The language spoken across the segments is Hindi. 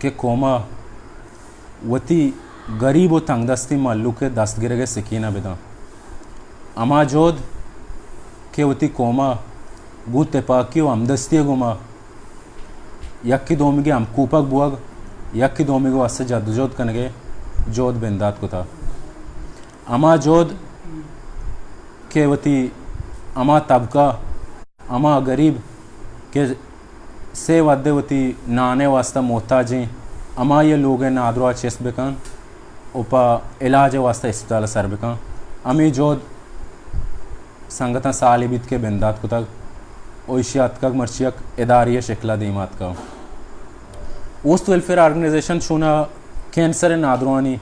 के कोमा वती गरीब व तंगदस्ती मल्लू के दस्तगिरगे सकीना बिदा अमा जोद के वती कोमा गु तेपाकी व हमदस्ती गुमा यक्की दोमिगे हम कूपक बुअग यक्की दोमिगे वास्ते जद्दोजहद कनगे जोद बिंदात को था अमा जोद के वती अमा तबका अमा गरीब के से वद्देवती नाने वास्ता मोहताजी अमा ये लोग नादरा चेस बेकान उपा इलाज वास्ता अस्पताल सर बेकान अमी जोद संगता सालिबित के बिंदात को तक ओशियात का मर्चियक इदारिया शिकला दीमात का उस्त वेलफेयर ऑर्गेनाइजेशन शुना कैंसर नादरानी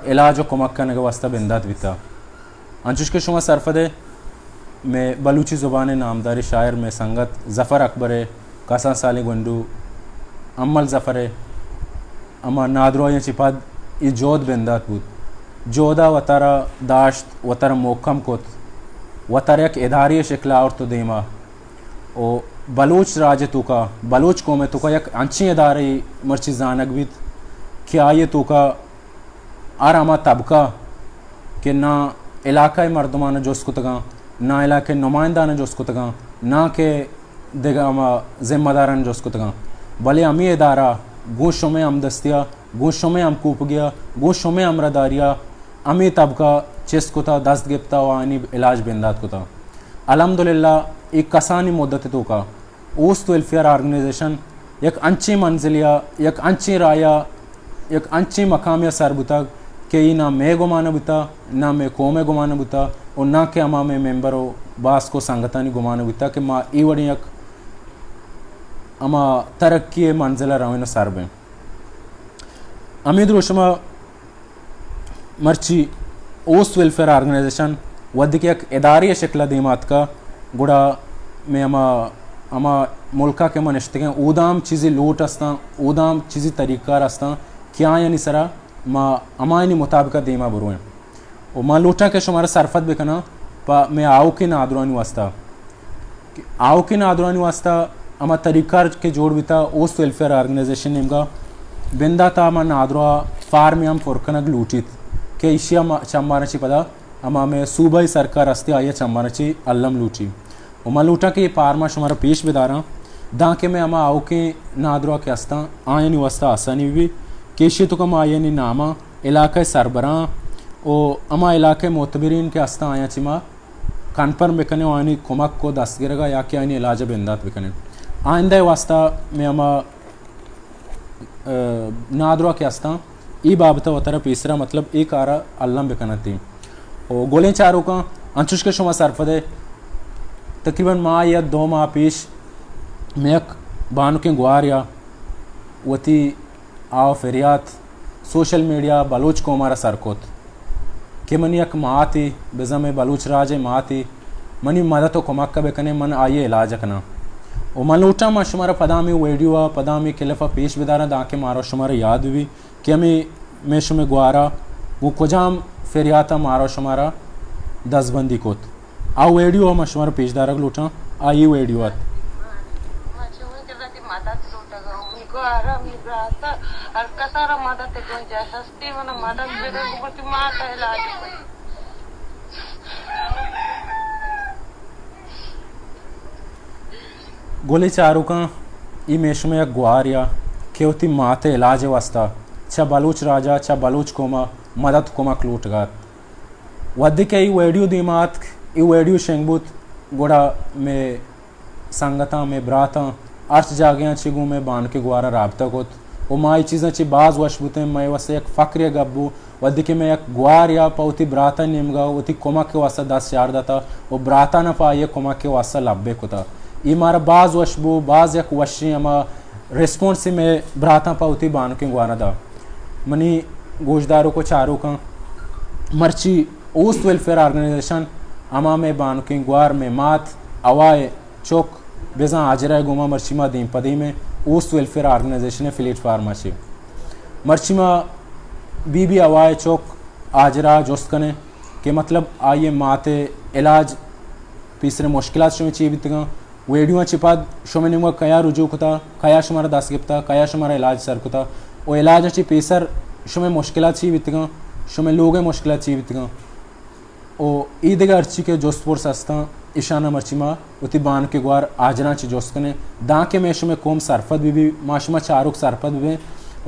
इलाज व कुमक करने के वास्ता बिंदात बिता अंजुश के शुमा सरफदे में बलूची ज़ुबान नामदारी शायर में संगत ज़फ़र अकबर कसा साली गुंडू अमल ज़फ़र अमा नादरो या चिपद ये जोद बिंदात बुद जोदा वतारा दाश्त वतारा मोकम कोत वतारा एक इदारी शिकला और तो देमा ओ बलूच राज तो का बलूच को में तो का एक अच्छी इदारी मर्ची जानक बिद क्या ये तो का आरामा तबका के ना इलाका मर्दमाना जोस को तगा ना इलाके नुमाइंदा ने जोस को तगा ना के देगा जिम्मेदारान जो उसको तगा भले अमी इदारा गोशों में हम दस्तिया गोशों में हम कूप गया गोशों में हम रदारिया अमी तबका चेस को था दस्त गिफ्ता वानी इलाज बिंदात को था अल्हम्दुलिल्लाह एक कसानी मुद्दत तो का उस वेलफेयर ऑर्गेनाइजेशन एक अच्छी मंजिलिया एक अच्छी राया एक अच्छी मकामिया सरबुता के ना मैं गुमाना बुता ना मैं कौमे गुमाना बुता और ना के अमा में मेंबर हो बास को संगतानी गुमाना बुता कि माँ ईवड़ी एक अमा तरक्की मंजिला रवाना सरबे अमीद रोशमा मर्ची ओस्ट वेलफेयर ऑर्गेनाइजेशन वद के एक इदारी शिकला दीमात का गुड़ा में अमा मुल्का के मनश्ते के उदाम चीज़ें लूट अस्ता उदाम चीज़ें तरीक़ार अस्ता क्या यानी सरा माँ अमायनी मुताबिक दीमा बुरुएं और माँ लूटा के शुमारा सरफत बेकना पा मैं आओ के नादरानी वास्ता आओ के नादरानी वास्ता अमा तरीक़ार के जोड़ बिता ओस्ट वेलफेयर ऑर्गेनाइजेशन निमगा बिंदा था अमा नादरा फार्म हम फुरकनग लूटित के इशिया चम्बारची पदा अमा में सूबाई सरकार अस्ते आया चम्बारची अल्लम लूटी और माँ लूटा के ये पारमा शुमारा पेश बिदारा दाके में अमा आओ के नादरा के अस्ता आयनी वास्ता आसानी भी केशी तो कम आयनी नामा इलाके सरबरां ओ अमा इलाके मोतबरीन के अस्ता आया चिमा कनपर बेकने वानी कुमक को दस्तगिरगा या कि आनी इलाज बिंदात बेकने आइंदा वास्ता में अमा नादरा के अस्ता ई बाबत वतरा तीसरा मतलब एक आरा अल्लम बेकना थी ओ गोले चारों का अंशुश के शुमा सरफदे तकरीबन माह या 2 माह पेश में एक बानु के गुआर या वती आओ फेरियात सोशल मीडिया बलूच को हमारा सरकोत कि मनी एक माँ थी बेजा में बलूच राज माँ थी मनी मदद को मक्का बेकने मन आइए इलाज कना ओ मलूटा मा शुमारा पदामी वीडियो पदामी किलफा पेश बिदारा दाके मारो शुमारा याद भी कि हमें मैं शुमे गुआरा वो कुजाम फेरियाता मारो शुमारा 10 बंदी कोत आ वीडियो मा शुमारा पेशदारा लूटा आई वीडियो गोले चारों का ई मेश में एक गुआर या केवती माते इलाज वास्ता छा बलूच राजा छा बलूच कोमा मदद कोमा क्लूट गात वद्दी के वीडियो दीमात ई वीडियो शेंगबुत गोड़ा में संगता में ब्राता अर्थ जागियाँ चिगू में बान के गुआरा राबता कोत ओ माई चीज़ें ची बाज वशबुते मैं वसे एक फ़क्र गब्बू वद्दी के मैं एक गुआर या पौती ब्राता निमगा वती कोमा के वास्ता 10 यार दाता वो ब्राता न पाए कोमा के वास्ता लब्बे कोता ई मारा बाज वशबू बाज एक वशी अमा रिस्पॉन्स से मैं ब्राता पाउती बान के गुआरा दा मनी गोशदारों को चारों का मर्ची ऊस्ट वेलफेयर ऑर्गेनाइजेशन अमा में बान के गुआर में मात अवाए चौक बेजा आजरा गोमा मर्चिमा दीम पदी में ऊस्ट वेलफेयर ऑर्गेनाइजेशन एफिलिएट फार्मासी मर्चिमा बीबी अवाए चौक आजरा जोस्कने के मतलब आइए माते इलाज तीसरे मुश्किलात शुमे चीवितगा वेडियो चिपाद शुमे निम्गा कया रुजू कुता कया शुमारा दास गिप्ता कया शुमारा इलाज सर कुता ओ इलाज अच्छी पेसर शुमे मुश्किलात चीवितगा शुमे लोगे मुश्किलात चीवितगा ओ ईदगा अर्ची के जोस्तपुर सस्ता ईशाना मर्चिमा उति बान के गुआर आजरा ची जोस्कने दां के में शुमे कोम सरफत बीबी माशुमा चारुक सरफत बीबी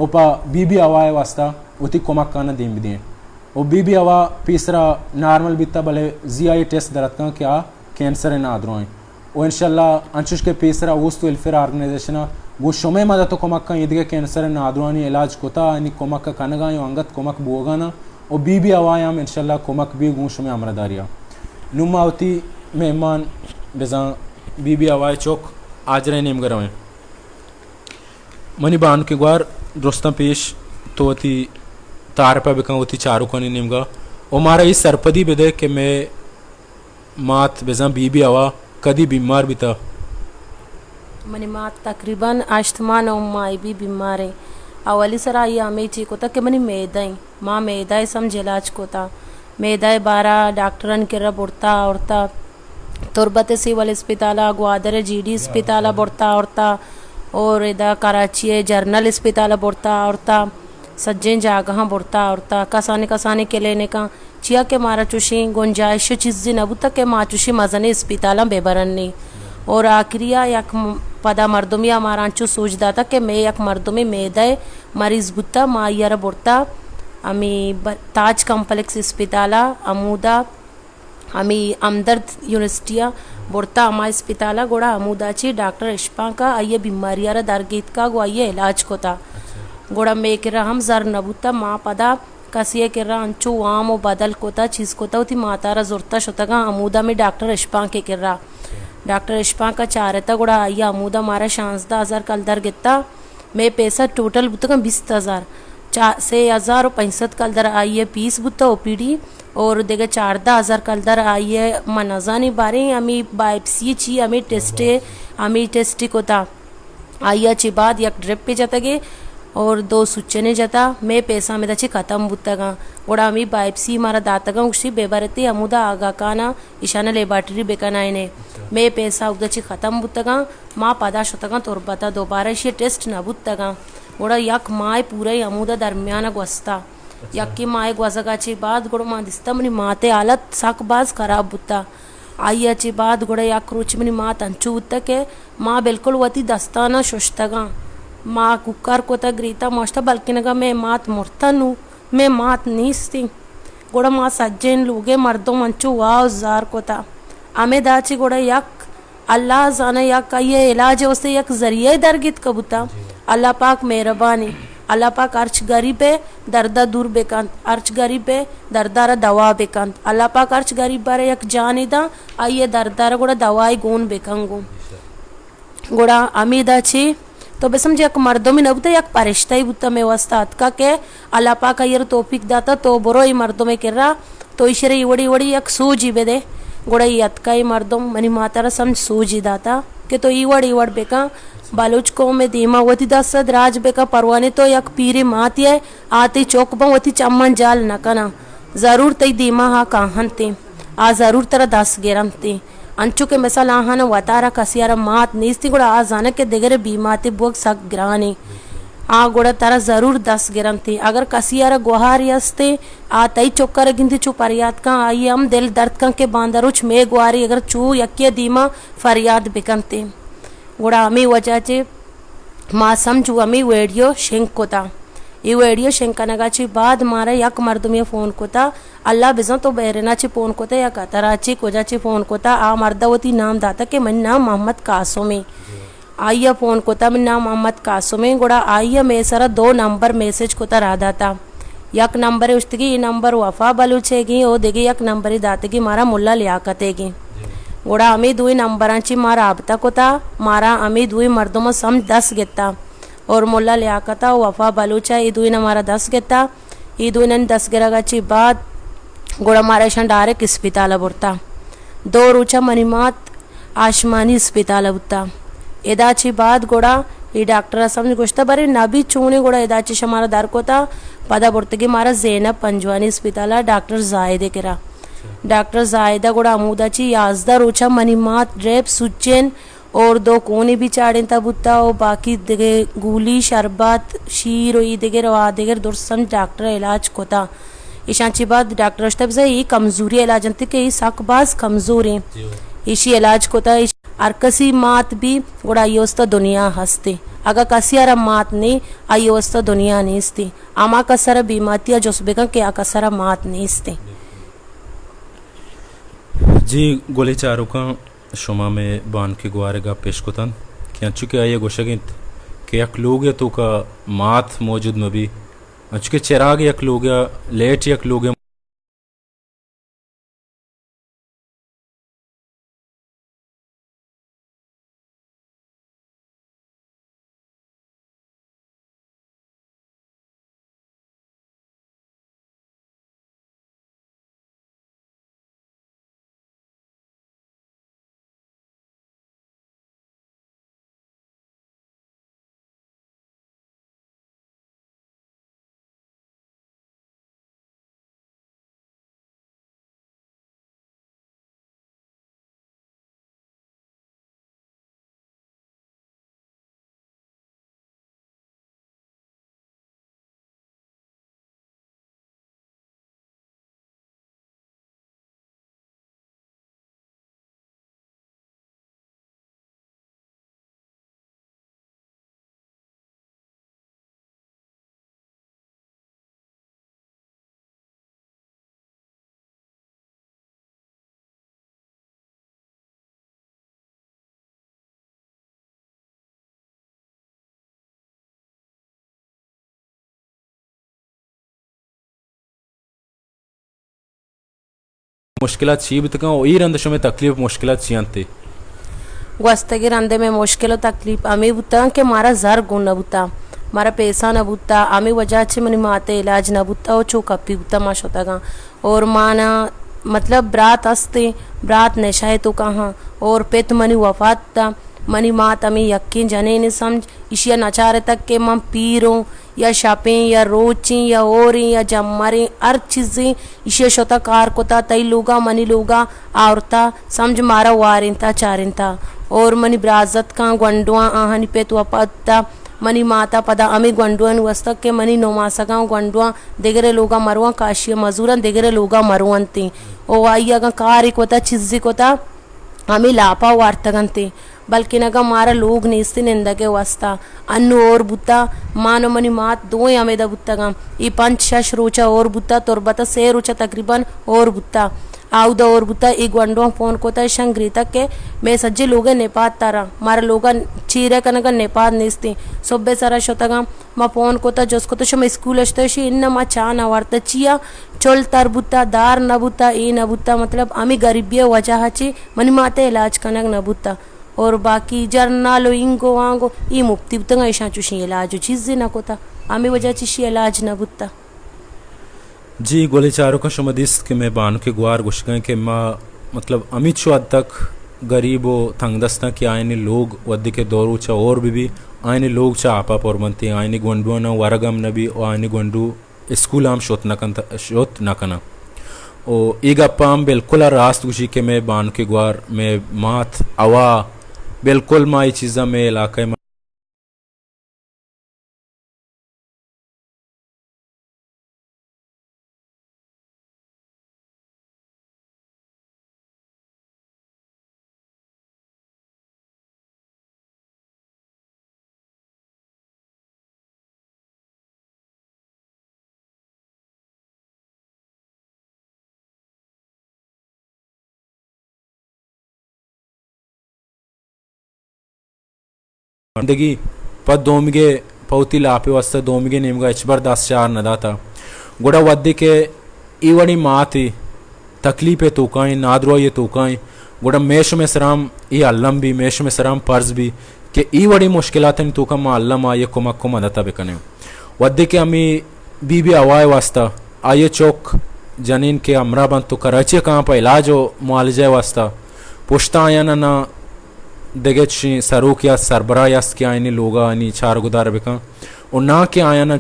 ओपा बीबी अवाए वास्ता उति कोमक काना दीम बिदिए ओ बीबी अवा तीसरा नॉर्मल बिता भले जीआई टेस्ट दरत का क्या कैंसर है ना आदरों ओ इंशाल्लाह अंशुश के तीसरा ऊस्ट वेलफेयर ऑर्गेनाइजेशन वो शुमे मदद तो कोमक का ईदगे कैंसर है ना आदरों इलाज कोता अनि कोमक का कनगा यो अंगत कोमक बोगाना ओ बीबी अवायाम इंशाल्लाह कोमक भी गुश में अमरदारिया नुमावती मेहमान बेजा बीबी अवाय चौक आजरे नेम गरवें मनी बान के गुआर दोस्ता पेश तो अति तार पे बिका होती चारों को निमगा और मारा इस सरपदी बेदे कि मैं मात बेजा बीबी आवा कदी बीमार भी था मनी मात तकरीबन अष्टमान और माई भी बीमार है अवली सर आई हमें चीक होता कि मनी मैदाई माँ मैदाई समझ इलाज को था मैदाई 12 डॉक्टरन के रब उड़ता औरता तुरबत सिवल अस्पताल ग्वादर जीडी अस्पताल बुड़ता औरता और इधर कराची जर्नल अस्पताल बुड़ता औरता सज्जन जागह बुड़ता औरता कसाने के लेने का चिया के मारा चुशी गुंजाइश चीज़ नबू तक के माँ चुशी मजने अस्पताल बेबरन्नी और आखिरिया यक पदा मर्दुमिया मारा चु सूझदा था कि मैं यक मर्दुमी मेदय मरीज बुत्ता माँ यार बुड़ता अमी ताज कॉम्प्लेक्स अस्पताल अमूदा अमी हमदर्द यूनिवर्सिटिया बुड़ता अमा अस्पताल गोड़ा अमूदाची डॉक्टर इश्पा का आइए बीमारियारा दरगीत का गो आइए इलाज को था गोड़ा में किरा हम जर नबूता माँ पदा कसिए किरा अंचु वाम ओ बदल कोता चीज़ कोता उती मातारा जुरता शुतगा अमूदा में डॉक्टर इश्पा के किरा डॉक्टर इश्पा का चारता गोड़ा आइए अमूदा मारा 60,000 कलदर गित्ता मैं पैसा टोटल बुतगा 20,000 6,065 कलदर आइए पीस बुत्ता ओपीडी और देगा 14,000 कलदर आइए मनजानी बारे अमी बाइपसी ची अमी टेस्टी कोता आइया ची बाद एक ड्रिप पे जाता गे और 2 सुच्चने जाता मैं पैसा में दची खत्म बुतगा गोड़ा अमी बाइपसी मारा दातगा उसी बेबरती अमुदा आगा काना ईशाना लेबार्टरी बेकनाइने मैं पैसा उदची खत्म बुतगा माँ पदा शुतगा तुरबता दोबारा इसे टेस्ट न बुतगा गोड़ा यक माए पूरा अमुदा दरमियान gwasta यक्की माए ग्वजगाची बाद गोड़ा माँ दिस्ता मनी माते हालत साकबाज खराब बुता आई अच्छी बात गोड़ा यक रुच मनी माँ तंचु बुता के माँ बिल्कुल वती दस्ताना शुश्तगा माँ कुकर को तक ग्रीता मोश्ता बल्कि नगा मैं मात मुर्तनु मैं मात नीस्ती गोड़ा माँ सज्जन लूगे मर्दों मंचू वाव जार को था अमे दाची गोड़ा यक अल्लाह जाना यक ये इलाज उससे यक जरिए दरगित कबूता अल्लाह पाक मेहरबानी अल्लाह पाक अर्च गरीब है दर्दा दूर बेकांत अर्च गरीब है दर्दारा दवा बेकांत अल्लाह पाक अर्च गरीब बारे यक जानिदा आइए दर्दारा गोड़ा दवाई गुण बेकंगो गोड़ा अमीदा छी तो बे समझे यक मर्दों में नबूता यक परिश्ता ही बुता में वस्तात का के अल्लाह पाक ये तौफीक दाता तो बोरो ही मर्दों में कर रहा तो इशरे वड़ी यक सूजी बेदे गोड़ा यत्का ही मर्दों मनी मातारा समझ सूजी दाता के तो इवड़ बेका बालूच को में दीमा वती दसद राज बेका परवाने तो यक पीरे माती है आती चौक बं वती चम्मन जाल नकना जरूर तई दीमा हा काहन ते आ जरूर तरह 10 गेरम ते अंचु के मिसाल आहाना वतारा कसियारा मात नीस्ती गुड़ा आ जाने के दिगरे बीमाती बुक सक ग्रानी आ गुड़ा तारा जरूर 10 गेरम ते अगर कसियारा गुहार यस्ते आ तई चौकर गिनती चू फरियाद का आई हम दिल दर्द का के बांदरुच में गुआरी अगर चू यक्के दीमा फरियाद बिकनते गोड़ा अमी वजह चे माँ समझू अमी वेडियो शेंक को था ये वेडियो शेंक नगाची बाद मारा यक मर्दुमिया फ़ोन को था अल्लाह बिजा तो बहरेनाची फ़ोन को था या कतराची कोजाची फ़ोन को था आ मर्दावती नाम दाता के मन नाम मोहम्मद कासुमी आइया फ़ोन को था मन नाम मोहम्मद कासुमी गोड़ा आइया में सरा 2 नंबर मैसेज को था राधा था यक नंबर उस्तगी ये नंबर वफा बलूचेगी ओ देगी यक नंबर ही दातेगी मारा मुल्ला लियाकतेगी गोड़ा अमी 2 नंबरांची मारा आबता को था मारा अमी 2 मर्दों में सम 10 घेता और मुल्ला लियाकता वफा बलूचा ईदुइन हमारा 10 गेता ईदुइन 10 गिरगाची बाद गोड़ा मारा डायरेक्ट इस्पिताल बुरता 2 रूचा मनीमात आसमानी इस्पिताल बुत्ता एदाची बाद गोड़ा ఈ డాక్టర్ समझ गोश्ता बरे नबी चूने गोड़ा एदाची हमारा दार को था पदा बुर्तगी मारा ज़ैनब पंजवानी इस्पिताला डॉक्टर जायदे केरा डॉक्टर जायदा गोड़ा अमूदाची याजदा रोचा मनीमात ड्रेप सुच्चेन और 2 कोने भी चाड़ें तबुत्ता और बाकी दिगे गुली शरबत शीर ई दिगे रवा दिगे दुर्सम डॉक्टर इलाज कोता ईशांची बाद डॉक्टर अष्टब से ये कमजोरी इलाज अंत के ये सकबाज कमजोरी इसी इलाज कोता और कसी मात भी गोड़ा योस्ता दुनिया हंसते अगर कसी अरा मात नहीं आयोस्ता दुनिया नहीं इसती आमा कसरा बीमातिया जोसबेगा क्या कसरा मात नहीं इसते जी गोले चारों का शुमा में बान के गुआरे का पेश कोतन कि अंचुके आये गोशगिंत के यक लोग या तो का मात मौजूद में भी अंचुके चिराग यक लोग या लेट यक लोग मुश्किलात शीब तक ई रंदशो में तकलीफ मुश्किलात छियांते वस्तगी रंदे में मुश्किल तकलीफ अमी बुता के मारा जर गुण न बुता मारा पैसा न बुता अमी वजह से मनी माते इलाज न बुता ओ चो कपी बुता माश होता गा और माना मतलब ब्रात अस्ते ब्रात नशाए तो कहाँ और पेत मनी वफात ता मनी मात अमी यकीन जने ने समझ इशिया नचारे तक के मम पीरों या शापें या रोचें या ओरें या जम्मरें हर चीज़ें इसे शोता कार कोता तई लोगा मनी लोगा आवरता समझ मारा वारिंता चारिंता और मनी ब्राजत का गंडुआ आहनी पे तो अपत्ता मनी माता पदा अमी गंडुअन वस्तक के मनी नोमासगा गंडुआ देगरे लोगा मरुआ काशिया मजूरन देगरे लोगा मरुअंती ओ आइया का कार कोता चीज़ी कोता अमी लापा वार्तगंते बल्कि नगा मारा लोग नेस्ती निंदगे वस्ता अन्नु और बुत्ता मानो मनी मात दो अमेद बुत्तगा ई 5-6 रोचा और बुत्ता तोरबता 6 रोचा तकरीबन और बुत्ता आउदा और बुत्ता ई गंडो फोन कोता शंग्री तक के मैं सज्जे लोगे नेपाल तारा मारा लोगा चीरे कनगा नेपाल नेस्ती सोबे सारा शोतगा मा फोन कोता जोस्को तो शम स्कूल अष्टशी इन मा चा न वार्ता चिया चोल तर बुत्ता दार न बुत्ता ई न बुत्ता मतलब अमी गरीबी वजह ची मनी माते इलाज कनग न बुत्ता और बाकी जर्नालो इंगो वांगो ई मुफ्ती बुतंगा ईशा चुशी इलाज चीज़ न कोता आमी वजह चिशी इलाज न बुत्ता जी गोले चारों का शुमदिस के मैं बान के गुआर गुशगें के माँ मतलब अमित शो हद तक गरीबो तंगदस्ता के आयने लोग वद्दी के दौरू चा और भी आयने लोग चा आपा पोरमंती आयने गुंडुआ न वरगम नबी और आयने गुंडू स्कूल आम शोत न कना ओ ईग अप्पाम बिल्कुल रास्त गुशी के मैं बान के गुआर में मात अवा बिल्कुल माई चीज़ा में इलाके में जिंदगी पद दोमिगे पौती लापे वस्ता दोमिगे निमगा इचबर 10 नदाता गुड़ा वद्दी के इवड़ी माती तकलीफे तोकाई नादरो ये तोकाई गुड़ा मेश में सराम ये अल्लम भी मेश में सराम पर्ज भी कि ई वड़ी मुश्किलातन तो का अल्लाह मा ये कुमक को मदद बेकने वद्दे के अमी बीबी अवाय वास्ता आये चौक जनीन के अमरा बंद तो कराची कहाँ पर इलाज हो मुआलजे वास्ता पुश्ता आया ना देगे सरूक या सरबरा यास के आयनी लोगा आनी चार गुदार बेका और ना के आया ना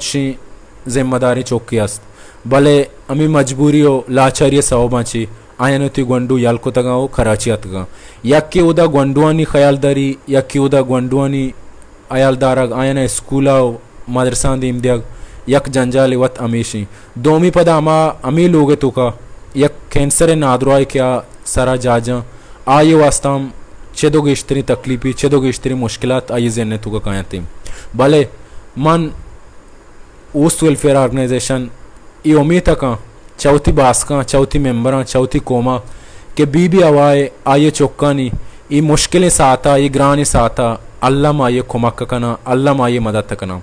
जिम्मेदारी चौकी अस्त भले अमी मजबूरी हो लाचारी सवबाची आयन ती गोंडू यालको तगाओ कराची अतगा यक्की उदा गोंडुआनी ख्यालदारी यक्की उदा गोंडुआनी अयालदारग आयन स्कूला मदरसा दीम दियग यक जंजाली वत अमीशी दोमी पदा अमा अमी लोगे तुका यक कैंसर नादरुआई क्या सरा जाजा आये वास्ताम चेदोगे इश्तरी तकलीफी चेदोगे इश्तरी मुश्किलात आये जेने तुका कायती भले मन ऊस्ट वेलफेयर ऑर्गेनाइजेशन ये उम्मीद का चौथी बासका चौथी मेंबर चौथी कोमा के बीबी अवाए आये चौक्कानी ये मुश्किलें साता ये ग्रानी साता अल्लाह माये खुमक कना अल्लाह माये मदद कना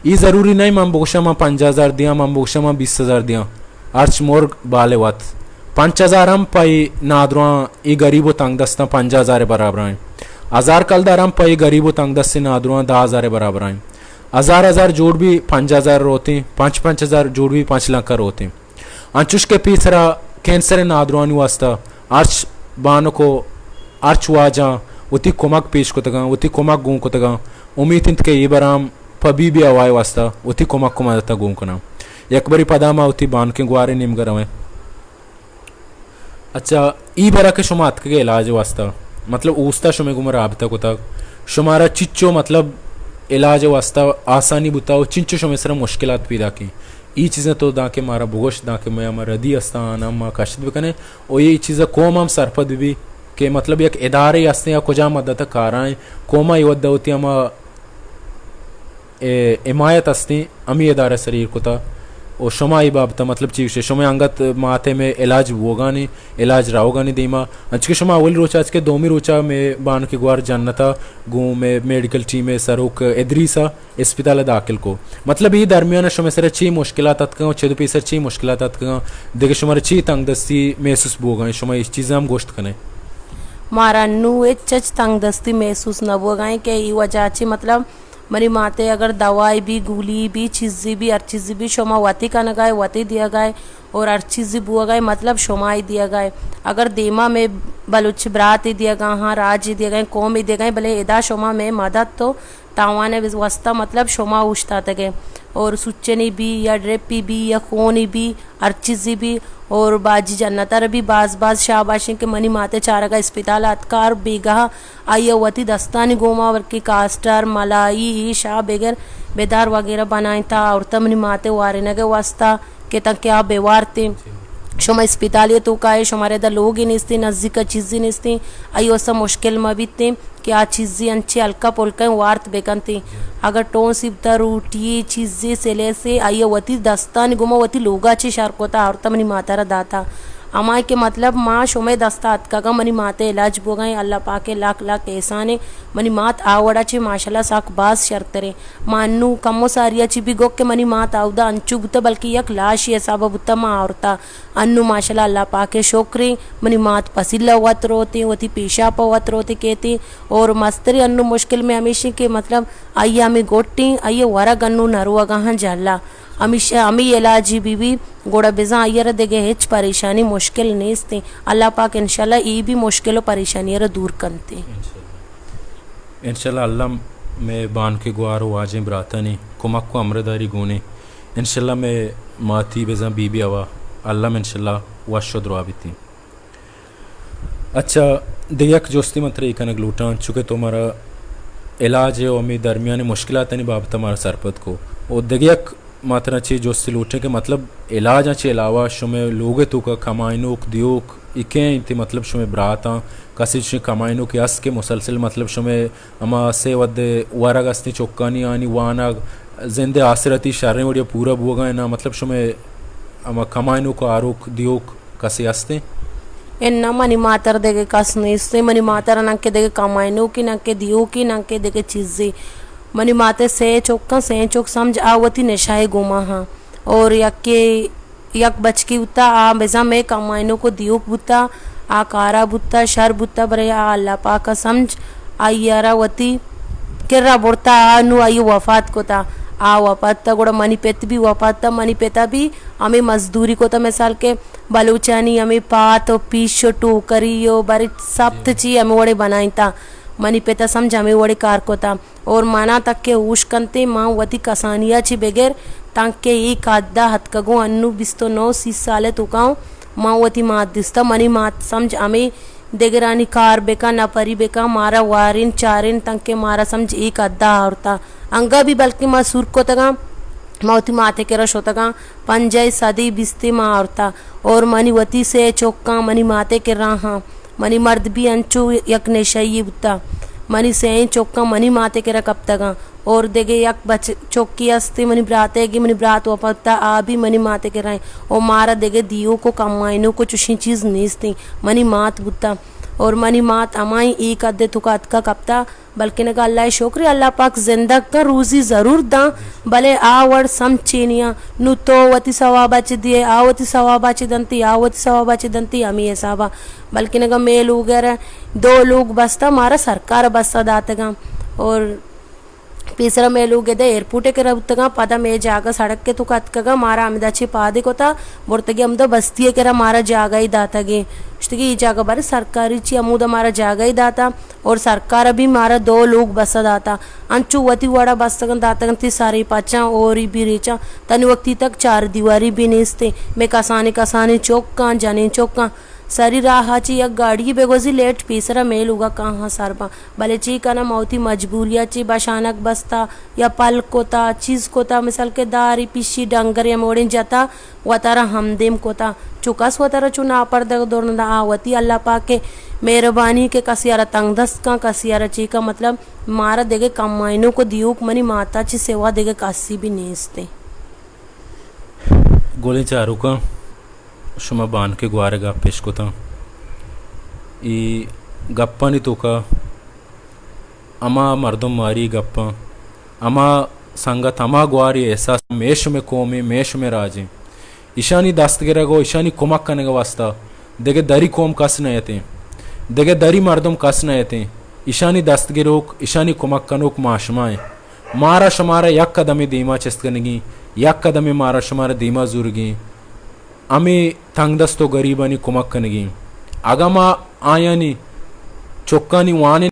ये ज़रूरी नहीं मम बोशा माँ 5,000 दिया मम बोशा माँ 20,000 दिया अर्च मोर बाले वत 5,000 हम पाई नादरुआ ये गरीबो तंग दस्ता 5,000 बराबर आए 1,000 कलदार हम पाई गरीबो तंग दस्त से नादरुआ 10,000 बराबर आए 1,000 जोड़ भी 5,000 रोते 5,000 जोड़ भी 5 लाख रोते अंचुश के पीछरा कैंसर नादरुआनी वास्ता अर्च बानो को अर्च वाजा उती कोमक पेश को तगा उती कोमक गूं को तगा उम्मीद इंत के ये बराम पबी भी आवाए वास्ता उती कोमक को मदता गूं कना एक बरी पदामा उती बान के गुआरे निम गरवे अच्छा ई बरा के शुमात के इलाज वास्ता मतलब ऊस्ता शुमे गुमर आबता को तक शुमारा चिच्चो मतलब इलाज वास्ता आसानी बुताओ चिंचो शुमे सरा मुश्किलात पैदा की ई चीज़ें तो दाके मारा बुगोश दाके मैं हमारा रदी अस्तान हम कशद बकने और ये चीज़ें कोम हम सरपद भी के मतलब एक इदारे अस्ते या कुजा मदद काराएं कोमा युद्ध होती हम इमायत अस्ती अमी इदारे शरीर को था और शुमा ही बाबता मतलब चीज़ शुमा अंगत माथे में इलाज होगा नहीं इलाज रहोगा नहीं दीमा आज के शुमा अवल रोचा आज के दोमी रोचा में बान के गुआर जन्नता गूँ में मेडिकल टीम में सरुक इदरीसा अस्पताल दाखिल को मतलब ये दरमियान शुमा सर अच्छी मुश्किलात तक छेद पीसर अच्छी मुश्किलात तक देखे शुमार अच्छी तंग दस्ती महसूस बोगा शुमा इस चीज़ें हम गोश्त करें मारा नू चच तंग दस्ती महसूस न बोगा के ये वजह अच्छी मतलब मरी माते अगर दवाई भी गोली भी चीज़ी भी हर चीज़ भी शोमा वती का न गाए वती दिया गए और हर चीज़ बुआ गए मतलब शोमा ही दिया गए अगर देमा में बलुच बरात ही दिया गया हाँ राज ही दिया गए कौम ही दिया गए भले इदा शोमा में मदद तो तावाने वस्ता मतलब शोमा उछता तके और सुच्चनी भी या ड्रेपी भी या खूनी भी हर चीज़ी भी और बाजी जन्नतर भी बाज शाबाशी के मनी माते चारा का अस्पताल अतकार बेगा आयवती दस्तानी गोमा वर की कास्टर मलाई शाह बेगर बेदार वगैरह बनाए था और तमनी माते वारे नगे वास्ता के तक क्या बेवारते शुमा अस्पताल तो का है शुमारे दा लोग ही निस्ती नज़दीक का चीज़ें निस्ती आई वसा मुश्किल में भी थे कि आ चीज़ें अच्छी हल्का पुल्का वार्त बेकन थी अगर टोन सिबता रोटी चीज़ें सेले से आई वती दस्तान गुमा वती लोगा अच्छी शार्क होता और तमनी मातारा दाता अमाय के मतलब माँ शुमे दस्ता अतका मनी माते इलाज बोगाई अल्लाह पाके लाख लाख एहसाने मनी मात आवड़ा चे माशाल्लाह साक बास शर्तरे मानू कमो सारिया ची भी गोक के मनी मात आवदा अंचु बुता बल्कि यक लाश ये साबा बुता माँ औरता अन्नू माशाल्लाह अल्लाह पाके शोकरी मनी मात पसीला वत रोती वती पेशा पवत रोती कहती और मस्तरी अन्नू मुश्किल में हमेशा के मतलब आइए हमें गोटी आइए वरा गन्नू नरुआ गहाँ जल्ला हमेशा अमी इलाजी बीबी गोड़ा बेजा आयर देगे हेच परेशानी मुश्किल नेस्ते अल्लाह पाक इंशाल्लाह ये भी मुश्किल परेशानी दूर करते इंशाल्लाह अल्लाह में बान के गुआरो वाजें बरातनी कुमक को अमरदारी गोने इंशाल्लाह में माती बेजा बीबी आवा अल्लाह में इंशाल्लाह वाशो द्रुआबिती अच्छा दियक जोस्ती मंत्र इकनक लूटा चुके तुम्हारा इलाज है अमी दरमियान मुश्किलात नहीं बाब तुम्हारा सरपत को और दियक मात्रा ची जो लूटे के मतलब इलाज अच्छे अलावा शुमे लोगे तो का कमाइनोक दियोक इके इंती मतलब शुमे बराता कसी कमाइनो के अस के मुसलसल मतलब शुमे अमा से वदे वारग अस्ती चौक्कानी आनी वाना जिंदे आसरती शर्रे वड़िया पूरा बुआ ना मतलब शुमे अमा कमाइनो को आरोक दियोक कसी अस्ते एन्ना मनी मातर देगे कस नहीं मनी मातर नक्के देगे कमाइनो की नक्के दियो की नक्के देगे चीज़ें मनी माते से चौक समझ आवती नशाए गुमा हाँ और यक बचकी उता आ बेजा में कमाइनो को दियो बुता आ कारा बुता शर बुता बरे आ अल्लाह पाका समझ आ यारावती కెర్రా బొడతా నువ్వు అయ్యి వఫాత్ కోతా आ वफात गोड़ा मनी पेत भी वफात मनी पेता भी हमें मजदूरी को तो मिसाल के बलूचानी हमें पात पीछो टोकरियो बारी सब चीज हमें वड़े बनाई था मनी पेता समझ हमें वड़े कार को था और माना तक के ऊश कंते माँ वती कसानिया ची बगैर ताके एक आधा हथकगो अन्नु बिस्तो 9 साले तुकाऊ माँ वती मात दिस्ता मनी मात समझ हमें देगरानी कार बेका ना परी बेका मारा वारिन चारिन तंके मारा समझ एक अद्दा औरता अंगा भी बल्कि माँ सुर को तगा मौती माथे के रश होता पंजय सदी बिस्ती माँ औरता और मनी वती से चौका मनी माते के रहा मनी मर्द भी अंचू यक नेशई बुता मनी से चौका मनी माते के रकब तगा और देगे यक बच चौकी अस्ते मनी ब्रातेगी मनी ब्रात वपता आ भी मनी माते के रहे और मारा देगे दियो को कमाइनो को चुशी चीज नीसती मनी मात बुता और मनी मात अमाई एक अद्दे तुका का कपता बल्कि नगा अल्लाह शुक्र अल्लाह पाक जिंदा का रोजी जरूर दा भले आवड़ समचेनिया नु तो वती सवाबाच दिए आवती सवाबाच दंती आवती सवाबाच दंती अमी साबा बल्कि नगा मेल वगैरह 2 लोग बसता मारा सरकार बसता दातगा और तीसरा मेलू गेदे एयरपोर्ट के रबतगा पदा मे जागा सड़क के तुका अतकगा मारा अमिदाची पादे कोता बोर्तगी अमदा बस्ती के मारा जागा ही दातागे इष्टगी ई जागा बारे सरकारी ची अमुदा मारा जागा ही दाता और सरकार भी मारा 2 लोग बसा दाता अंचू वती वाड़ा बस्तगन दातगन ती सारी पाचा और भी रेचा तनि वक्ती तक 4 दीवारी भी नेस्ते मैं कसानी चौका जाने चौका सारी राहाची या गाड़ी बेगोजी लेट पीसरा मेल उगा कहाँ सरबा भले ची का ना मौती मजबूरिया ची बशानक बस्ता या पल कोता चीज कोता मिसाल के दारी पिशी डंगर या मोड़े जाता वतारा हमदेम कोता चुकास वतारा चुना पर दौड़ना आवती अल्लाह पाक के मेहरबानी के कसियारा तंगदस्त का कसियारा ची का मतलब मारा देगे कमाइनों को दियोक मनी माता ची सेवा देगे कासी भी नेस्ते गोले चारू का शुमा बान के ग्वारे गा पेश को था ई गप्पा नहीं तो का अमा मर्दम मारी गप्पा अमा संगत अमा ग्वारी ऐसा मेश में कोमे मेश में राजे ईशानी दस्तगिरा गो ईशानी कुमक करने का वास्ता देगे दरी कोम कस नए थे देगे दरी मर्दम कस नए थे ईशानी दस्तगिरोक ईशानी कुमक कनोक माशमाए मारा शमारा यक कदमे दीमा चस्तगनगी यक कदमे मारा शमारा दीमा जुर्गी अमी तंगदस्तो गरीबानी कुमक कनगी अगमा आयानी चौक्कानी वाने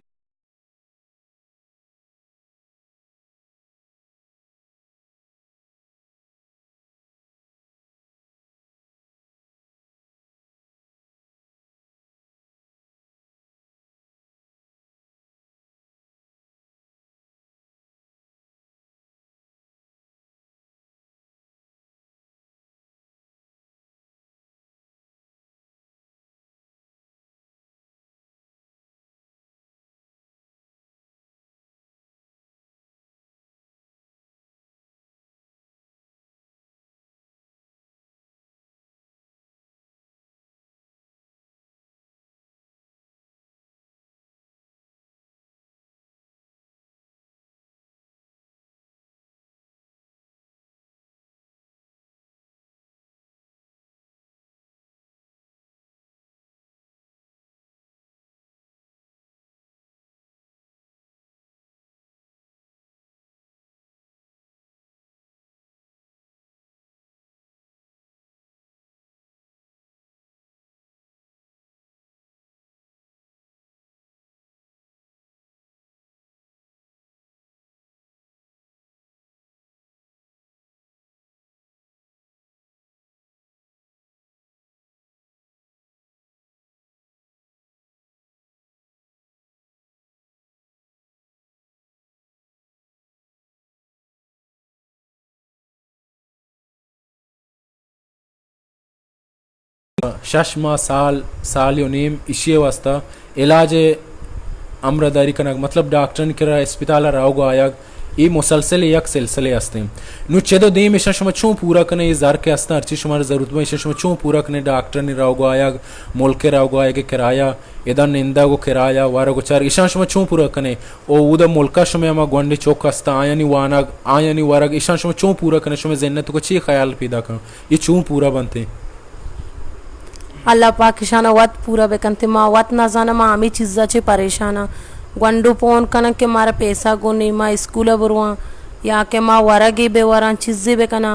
शशमा साल योनीम इशिये वास्ता इलाज अमरदारी कनक मतलब डॉक्टर के अस्पताल राव आया ये मुसलसल यक सिलसिले हस्ते नु चेदो दीम इशम चूँ पूरा कने ये जार के हस्ता अर्ची शुमार जरूरत में इशम चूँ पूरा कने डॉक्टर ने राव आया मुल्क के राव आया के किराया इधर निंदा को किराया वारा को चार इशम चूँ पूरा कने ओ उदा मुल्का शुमे अमा गोंडी चौक हस्ता आया नी वाना आया नी वारा इशम चूँ पूरा कने शुमे जन्नत को ची ख्याल पैदा कर ये चूँ पूरा बनते अल्लाह पाक शाना वत पूरा बेकंते माँ वत ना जाना माँ आमी चीज़ा चे परेशाना गंडू फोन कना के मारा पैसा गुनी मा स्कूल बुरुआ या के माँ वरगी बे वरा चीज़ी बे कना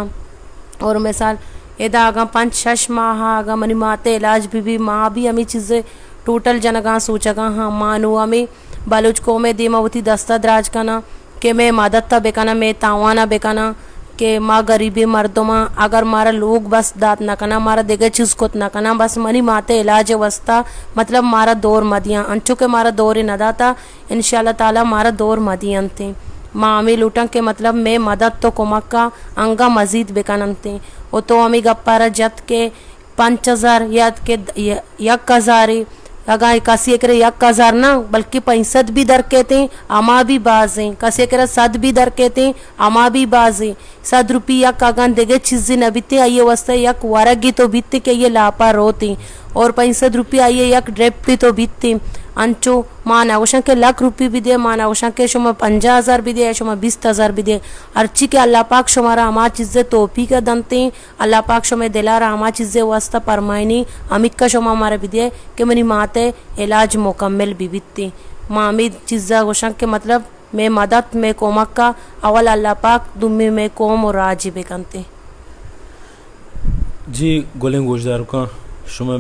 और मिसाल एदा आगा 5-6 माह आगा मनी माते इलाज भी माँ भी हमें चीज़ें टोटल जनगा सोचगा हाँ मानू हमें बलूच को में दीमावती दस्ता द्राज कना के मैं मदद ता बेकना मैं तावाना बेकना के माँ गरीबी मर्दों माँ अगर मारा लोग बस दात न कना मारा देगे चीज़ को न कना बस मनी माते इलाज वस्ता मतलब मारा दौर मदियाँ अंचो के मारा दौर न दाता इंशाल्लाह ताला मारा दौर मदियन थे माँ अमी लूटन के मतलब मैं मदद तो कोमक्का अंगा मजीद बेकनन थे वो तो अमी गप्पारा जत के 5,000 याद के 1,000 अगर कसी एक 1,000 ना बल्कि 65 भी दर के थे अमा भी बाजें कसी एक 7 भी दर के थे अमा भी बाजें 7 रुपया कागन देगे चीज़ें न बीते आइए वस्ते यक वरगी तो बीतते के ये लापा रोती और 65 रुपया आइए यक ड्रेप भी तो बीतते अंचो माँ नागोशा के ₹1,00,000 भी दे माँ नागोशा के शुमा 50,000 भी दे शुमा 20,000 भी दे अर्ची के अल्लाह पाक शुमारा हमा चीज़ें तोपी का दंते अल्लाह पाक शुमा दिलारा हमा चीज़ें वास्ता परमायनी अमिक का शुमा हमारा भी दे कि मनी माते इलाज मुकम्मल भी बीतती माँ अमीद चीज़ा गोशा के मतलब मैं मदद में कोमक का अवल अल्लाह पाक दुम्मी में कोम और राजी बेकनते जी गोलें गुजदार का शुमा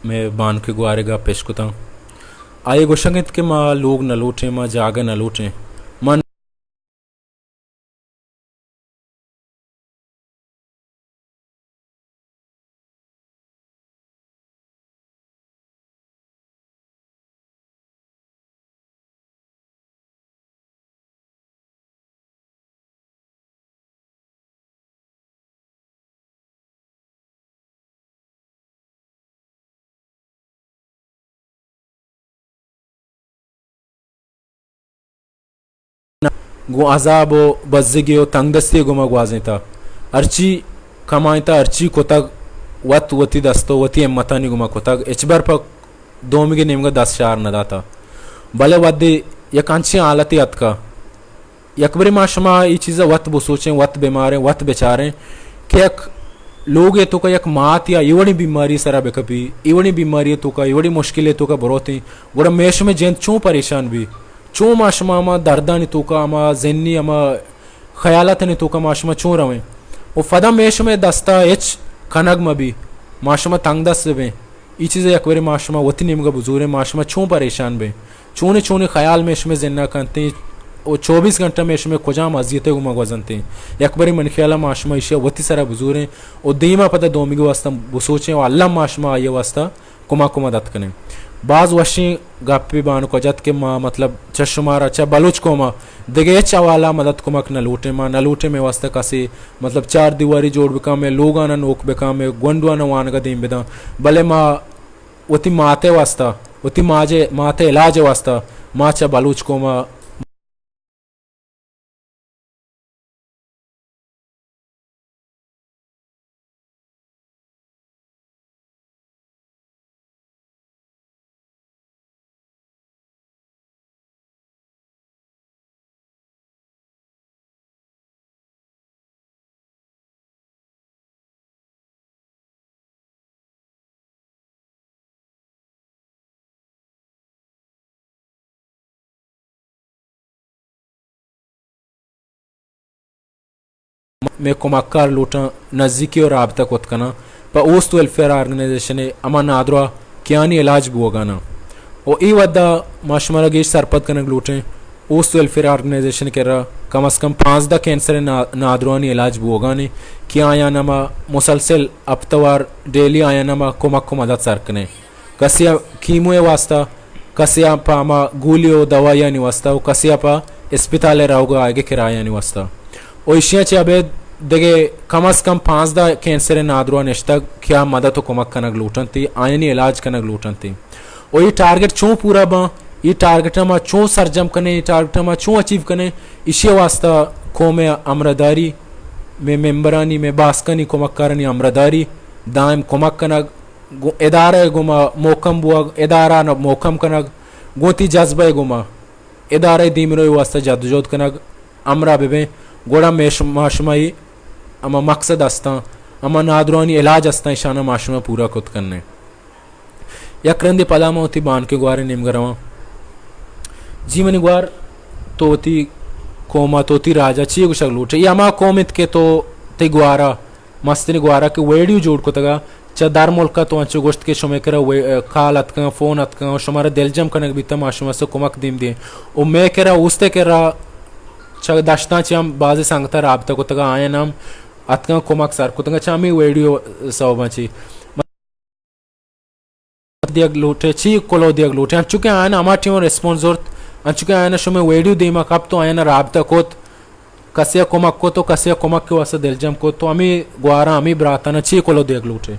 में बान के गुआरेगा पेश कुता आए गोशंगित के माँ लोग न लूटें माँ जागे न लूटें मन गो अजाब बज्जिगी तंगदस्ती गुमा ग्वाजें था अर्ची कमायता अर्ची कोतग वत वती दस्तो वती एम्मता नि गुमा कोतग एचबर पक दोमिगे नेमगा 10 शार न दाता भले वद्दे यकांची आलती अतका यकबरी माशमा ये चीज़ वत बो सोचें वत बीमार वत बेचारे कि यक लोग ये तो का यक मात या इवड़ी बीमारी सरा बेकपी इवड़ी बीमारी तो का इवड़ी मुश्किलें तो का बरोती गोड़ा मेश में जें चूँ परेशान भी चो माशमा अमा दर्दानी तोका अमा जन्नी अमा ख्यालातनी तोका माशमा चो रवे वो फदा मेश में दस्ता एच कनग मबी माशमा तंग दस बे ये चीज़ें अकबरी माशमा वती निमगा बुजूर माशमा चो परेशान बे चोने चोने ख्याल मेश में जिन्ना करते वो 24 घंटा मेश में खुजाम अजियते गुमा गजनते अकबरी मन ख्याला माशमा इशे वती सरा बुजूर और दीमा पता दोमिगे वास्ता बुसोचे और अल्लाह माशमा ये वास्ता कुमा कुमा दत कने बाज वशी गप्पी बान को जत के माँ मतलब चशुमार अच्छा बलूच को माँ दिगे चवाला मदद कुमक न लूटे माँ न लूटे में वास्ते कसी मतलब 4 दीवारी जोड़ बिका में लोग आना नोक बिका में गुंडवा न वान का दीम बिदा भले माँ उती माते वास्ता उती माजे माते इलाज वास्ता माँ चा बलूच को माँ में कुमक्कार लूटा नज़दीकी और रबता कोतकना पर ओस्ट वेलफेयर ऑर्गेनाइजेशन अमा नादरा क्यानी इलाज बुआगाना और ई वद्दा माशमारा गेश सरपत कनक लूटें ओस्ट वेलफेयर ऑर्गेनाइजेशन के रहा कम अज़ कम 5 कैंसर नादरानी इलाज बुआगाने क्या आया नमा मुसलसल अफ्तवार डेली आया नमा कुमक को मदद सरकने कसिया कीमो वास्ता कसिया पामा गोलियो दवाइयाँ वास्ता कसिया पा अस्पताल राहोगा आगे किराया वास्ता और इशिया चे अबे देगे कम अज़ कम 5 कैंसर नादरुआ निश्ता क्या मदद तो कुमक कनक लूटन थी आयनी इलाज कनक लूटन थी और ये टारगेट चो पूरा बा ये टारगेट हम चो सरजम कने ये टारगेट हम चो अचीव कने इशिया वास्ता कौम अमरदारी में मेम्बरानी में बास्कनी कुमक करनी अमरदारी दायम कुमक कनक इदारा गुमा मोकम बुआ इदारा न मोकम कनक गोती जज्बा गुमा इदारा दीमरो वास्ता जदोजहद कनक अमरा बेबे गोड़ा माशमाई अमा मकसद अस्ता अमा नादरानी इलाज अस्ता ईशाना माशमा पूरा खुद करने यक्रंदी पलामा होती बान के ग्वारे निम गरवा जी मनी ग्वार तोती कोमा तोती राजा ची गुशक लूटे या मा कोमित के तो ते ग्वारा मस्तिनी ग्वारा के वेडियो जोड़ को तगा च दार मुल्का तो अंचो गोश्त के शुमे करा काल अतका फोन अतका शुमारा दिलजम कनक बीता माशुमा से कुमक दीम दिए ओ मैं करा उस्ते करा च दशता च हम बाजे सांगता राबता को तगा आया नाम अतका कुमक सर को तगा चामी वेडियो सवबाची दियग लूटे ची कोलो दियग लूटे अंचुके आया अमा टीम रेस्पॉन्स और अंचुके आया शुमे वेडियो दीमा कब तो आया राबता कोत कसिया कोमक को तो कसिया कोमक के वास्ते दिलजम को तो अमी ग्वारा अमी ब्राता ची कोलो दियग लूटे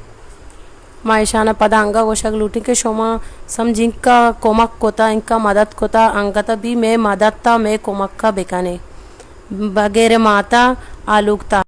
मायशाना पदांगा गोशक लूटी के शोमा समझ इंका कोमक कोता इंका मदद कोता अंगता भी मैं मदद ता मैं कोमक का बेकाने बगैर माता आलूकता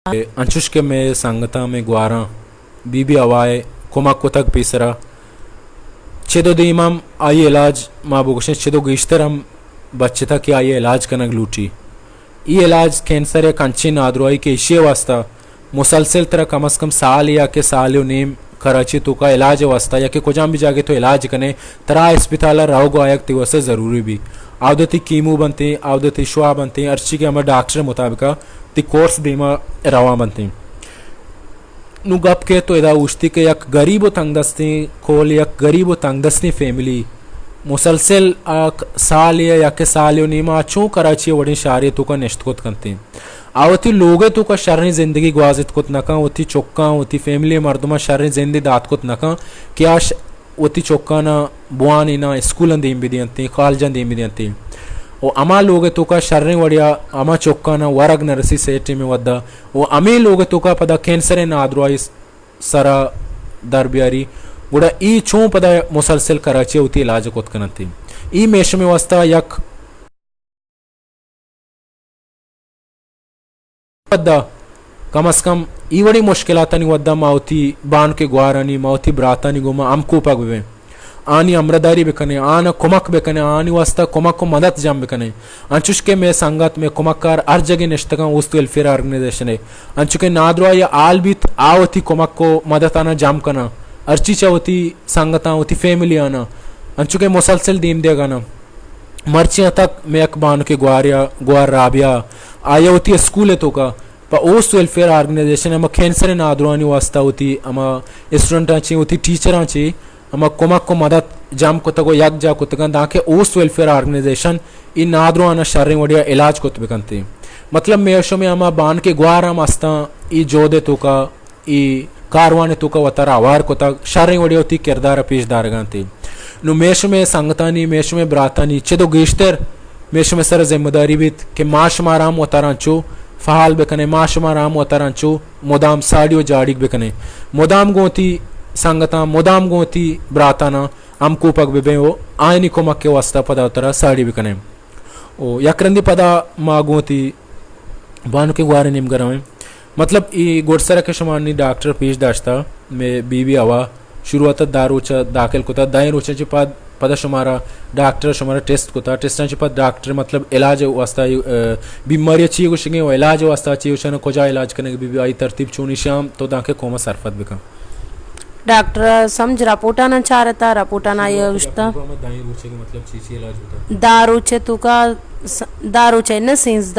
अंशुष के में संगता में ग्वारा बीबी अवाए कोमक को तक पीसरा छेदो दीमम आई इलाज माँ बुगशन छेदो गिश्तरम बच्चे था कि आई इलाज कनक लूटी ये इलाज कैंसर या कंची नादरुआई के इशिये वास्ता मुसलसल तरह कम अज कम साल या के साल नीम कराची तो का इलाज वास्ता या कि कुजाम भी जाके तो इलाज कने तरा अस्पताल रहोगो आयक तिवसे ज़रूरी भी आवदती कीमू बनते आवदती शुआ बनते अर्ची के हमारे डॉक्टर मुताबिक ती कोर्स दीमा रवा बनते नु गप के तो इदा उश्ती के यक गरीब तंगदस्ती खोल यक गरीब तंगदस्ती फैमिली मुसलसल साल या के साल नीमा चूँ कराची वड़ी शारी तो का निश्तकोत करते आवती लोगे तो का शर्री जिंदगी ग्वाजित कुत नका होती चौक्का होती फैमिली मर्दमा शर्री जिंदगी दात कुत नका क्या होती चौक्का ना बुआनी ना स्कूल दीम भी दियंती कॉलेजन दीम भी दियंती ओ अमा लोगे तो का शर्री वड़िया अमा चौक्का ना वरग नरसी सेठी में वद्दा ओ अमी लोगे तो का पदा कैंसर ना आद्रवाई सरा दर बियारी गुड़ा ई चूँ पदा मुसलसल कराची होती इलाज कुत कनती ई मेश में वस्ता यक वद्दा कम अज कम ई वड़ी मुश्किलातनी वद्दा मावती बान के ग्वारानी मावती ब्रातानी गुमा अमकू पगवे आनी अमरदारी बेकने आना कुमक बेकने आनी वास्ता कुमक को मदद जाम बेकने अंचुके में संगत में कुमक्कार हर जगह निश्तका उस्त वेलफेयर ऑर्गेनाइजेशन है अंचुके नादवा या आल बीत आवती कुमक को मदद आना जाम कना अर्ची चावती संगता होती फैमिली आना अंचुके मुसलसल दीम देगा ना मर्चियाँ तक मैं अकबान के ग्वार राबिया आया होती स्कूल है तो का ओस्ट वेलफेयर ऑर्गेनाइजेशन अमा कैंसर नादुरानी वास्ता होती अमा स्टूडेंटाची होती टीचरांची अमा कोमक को मदद जाम को तगो यक जा को तगन दाके ओस्ट वेलफेयर ऑर्गेनाइजेशन इन नादुराना शर्री वडिया इलाज को तबकंती मतलब मेशो में अमा बान के ग्वारा मस्ता ई जोदे तो का ई कारवाने तो का वतरा आवार को तक शर्री वडिया होती किरदार पेशदार गंती नु मेशो में संगतानी मेशो में ब्रातानी चेदो गेश्तर मेशो में सर जिम्मेदारी बीत के माश माराम वतरांचो फहाल बेकने माशमा राम वतरांचो मोदाम साड़ियो जाड़िक बेकने मोदाम गोती संगता मोदाम गोती ब्राताना अमको पग बेबे वो आयनी को मक्के वास्ता पदा उतरा साड़ी बेकने ओ यक्रंदी पदा मा गोती बानु के ग्वारे निम गरम मतलब ई गोडसरा के शमानी डॉक्टर पेश दाश्ता में बीबी आवा शुरुआत दारूचा दाखिल कोता दाई रोचाची पदा शुमारा डॉक्टर शुमारा टेस्ट कोता टेस्टांची पद डॉक्टर मतलब इलाज वास्ता बीमारी ची गुशिंगे वो इलाज वास्ता ची उशना कोजा इलाज करने की बीबी आई तरतीब चुनी शाम तो दाके कोमा सरफत बिका डॉक्टर समझ रपोटा ना चारता रपोटा ना ये उस्ता दाई रोचे के मतलब चीची इलाज होता दारूचे तुका दारूचे न सेंस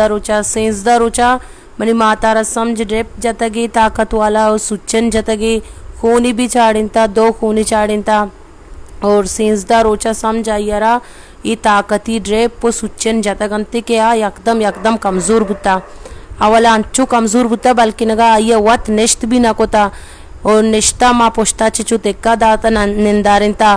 दारूचा मनी मातारा समझ ड्रेप जतगी ताकत वाला और सुच्चन जतगी खूनी भी चाड़िंता दो खूनी चाड़िंता और सेंसदा रोचा समझ आइयरा ये ताकती ड्रेप पो सुच्चन जतगंती के आ यकदम कमज़ोर बुता अवला अंचू कमज़ोर बुता बल्कि नगा आइया वत निश्त भी न कोता और निश्ता माँ पोश्ता चिचू तेक्का दाता निंदारिंता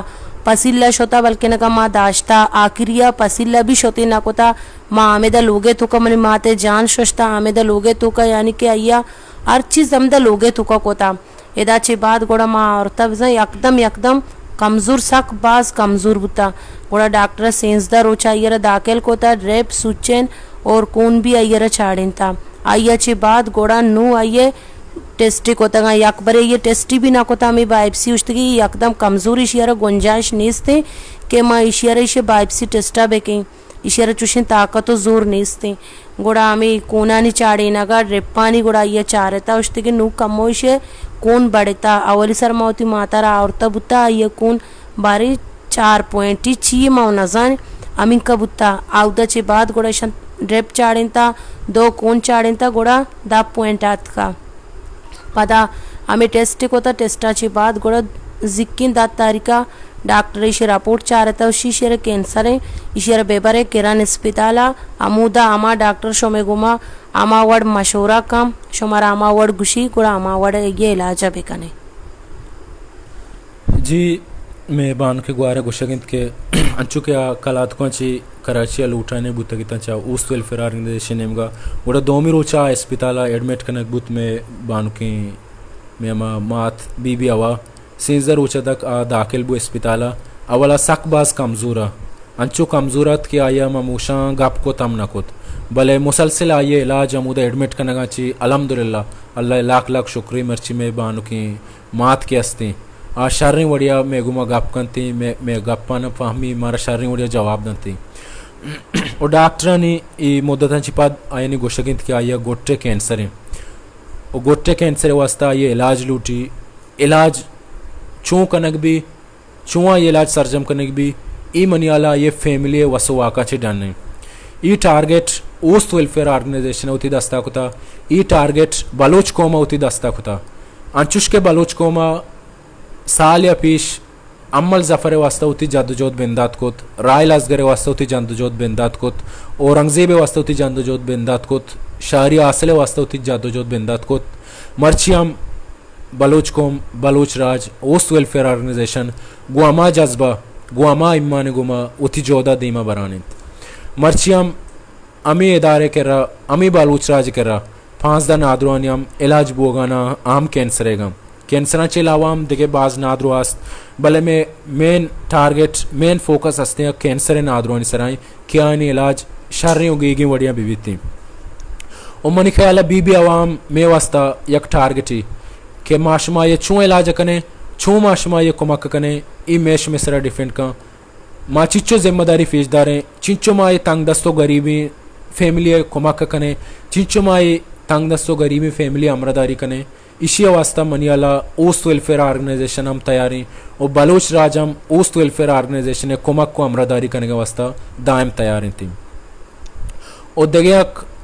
पसिल्ला शोता बल्कि नगा माँ दाश्ता आखिरिया पसिल्ला भी शोती न कोता माँ आमेदा लोगे तुका मनी माते जान शोश्ता आमेदा लोगे तुका यानी कि आइया हर चीज़ अमदा लोगे तुका कोता एदाचे बाद गोड़ा मा औरता एकदम एकदम कमज़ोर सक बाज कमज़ोर बुता गोड़ा डॉक्टर सेंसदा रोचा अय्यर दाखिल कोता ड्रेप सुचेन और खून भी अय्यर छाड़िनता अय्याचे बाद गोड़ा नू अय्ये टेस्टी कोता यक बरे ये टेस्टी भी ना कोता मी बाइप्सी उठती एकदम कमज़ोर इशियारा गुंजाइश नीस्ते के मा इशियारा इशे बाइप्सी टेस्टा बेकिंग इशियारा चुशिन ताकतो जोर नीस्ते गोड़ा आमी कोनानी चाड़ीनागा रेप्पानी गोड़ा ये चारेता उठती नू कमो इशे कून बड़ेता अवली सर मावती मातारा औरता बुता ये कून बारी 4 पॉइंटी ची माव नजान अमीन का बुता आउदाचे बाद गोड़ा इशन ड्रेप चाड़िनता 2 कून चाड़िनता गोड़ा 10 पॉइंट आत का पदा आम्ही टेस्ट कोता टेस्टाची बाद गोड़ा जिक्किन दात तारिका डॉक्टर इशे रिपोर्ट चारता इशेर कैंसर इशेर बेबरे किरण अस्पताला अमूदा आमा डॉक्टर शोमे गुमा आमा वड मशोरा कम शोमारा आमा वड गुशी गोड़ा आमा वड ये इलाज बेकने जी मैं बान के ग्वारे गुशगिंत के अंचु के कलात को ची कराची लूटाने बुत की तंचा उस वेलफेयर ऑर्गेनाइजेशन नेमगा गोड़ा दोमी रोचा अस्पताला एडमिट कनक बुत में बान की में मात बीबी आवा सीजर रोचा तक दाखिल बु अस्पताला अवला सक बाज कमजोरा अंचु कमजोरत के आया ममूशा गप को तम नकुत भले मुसलसिल आये इलाज अमूदा एडमिट कनगा ची अल्हम्दुलिल्लाह अल्लाह लाख लाख शुक्री मर्ची में बानु की मात के अस्ती आ शारी वड़िया मैं गुमा गप कंती मैं गप्पा न फहमी मारा शारी वड़िया जवाब दंती और डॉक्टर ने ई मुद्दतांची पाद आयनी गोशगिंत के आया गोट्टे कैंसर है और गोट्टे कैंसर वास्ता ये इलाज लूटी इलाज चूँ कनक भी चुआ ये इलाज सर्जम कनक भी ई मनियाला ये फैमिली वसो वाका चे डाने ई टारगेट ओस्ट वेलफेयर ऑर्गेनाइजेशन होती दस्ता कुता ई टारगेट बलोच कोमा होती दस्ता कुता अंचुश के बलोच कोमा साल या पीश अम्मल जफर वास्ता होती जद्दोजहद बिंदात कोत रायल असगर वास्ता होती जद्दोजहद बिंदात कोत औरंगजेब वास्ता होती जद्दोजहद बिंदात कोत शाहरी आसले वास्ता होती जद्दोजहद बिंदात कोत मर्चियम बलोच कोम बलोच राज ओस्ट वेलफेयर ऑर्गेनाइजेशन गुआमा जज्बा गुआमा इम्मान गुमा उती जोदा दीमा बरानित मर्चियम अमी इदारे कर रहा अमी बलोच राज कर रहा 5 दिन आदरानियम इलाज बोगाना आम कैंसरेगम कैंसराचे अलावा हम दिखे बाज नादरुआस्त भले में मेन टारगेट मेन फोकस हस्ते हैं कैंसर नादरुआनी सराई क्या इन इलाज शर्री उगेगी वड़िया बीबीती और मनी ख्याल बीबी आवाम में वास्ता यक टारगेट ही के माशमा ये छू इलाज कने छू माशमा ये कुमक कने ई मेश में सरा डिफरेंट का माँ चिच्चो जिम्मेदारी फीसदारें चिंचो माँ ये तंग दस्तो गरीबी फैमिली कुमक कने चिंचो माँ ये तंग दस्तो गरीबी फैमिली अमरदारी कने इसी वास्ता मनियाला ओस्ट वेलफेयर ऑर्गेनाइजेशन हम तैयारी और बलोच राज हम ओस्ट वेलफेयर ऑर्गेनाइजेशन कुमक को अमरदारी करने के वास्ता दायम तैयारी थी और दगे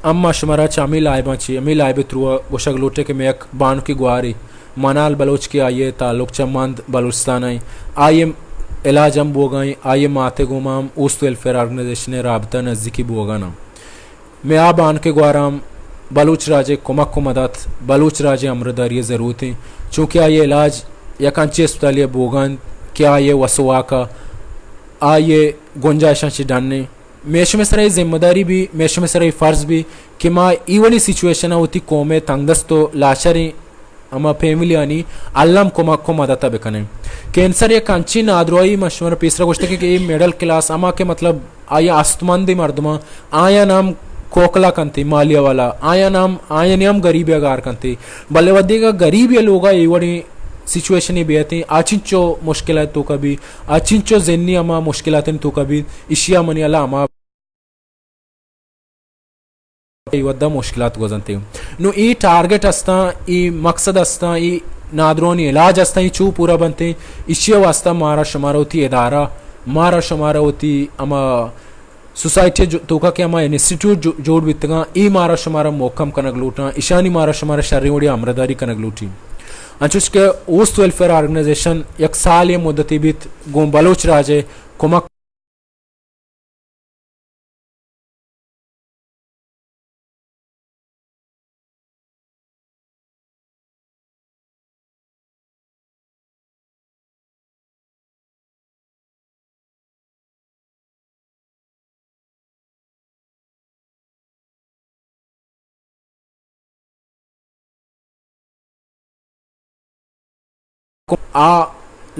अम्मा शुमारा चामी लाइबा ची अमी लाइबे थ्रुआ गोशक लोटे के में बान की गुआरी मनाल बलोच के आइए ताल्लुक चमंद बलूचिस्तान आई आइए इलाज हम बोगाई आइए माते गुमाम ओस्ट वेलफेयर ऑर्गेनाइजेशन राबता नज़दीकी बोगाना मैं आ बान के गुआराम बलूच राजे कुमक को मदद बलूच राजे अमरदारी ज़रूरत है चूँकि ये इलाज या कंची अस्पताल या बोगन क्या ये वसुआ का आ ये गुंजाइशा से डालने मेश में सराई जिम्मेदारी भी मेश में सराई फ़र्ज़ भी कि माँ ईवनी सिचुएशन होती कौमे तंगदस्तो लाशरी अमा फैमिली आनी अल्लम कुमक को मदद बेकने कैंसर या कंची नादरोई मशवरा तीसरा गोश्त कि ये मिडल क्लास अमा के मतलब आया अस्तमंदी मर्दमा आया नाम कोकला कंती मालिया वाला आया नाम गरीब अगार कंती बल्ले वदी का गरीब ये लोग इवड़ी सिचुएशन ही बेहती आचिंचो मुश्किल तो कभी आचिंचो जिन्नी अमा मुश्किल तो कभी इशिया मनियाला अमा वद्दा मुश्किलात गोजनती नो ई टारगेट अस्ता ई मकसद अस्ता ई नादरोनी इलाज अस्ता ई चू पूरा बनते इशिया वास्ता मारा शुमारा होती इदारा मारा शुमारा होती अमा सोसाइटी तो का क्या हमारे इंस्टीट्यूट जोड़ बितगा ई मारा शुमारा मोकम कनक लूटा ईशानी मारा शुमारा शर्री अमरदारी कनक लूटी अंचुस के ओस्ट वेलफेयर ऑर्गेनाइजेशन एक साल ये मुद्दती बीत गोम बलोच राजे कुमक आ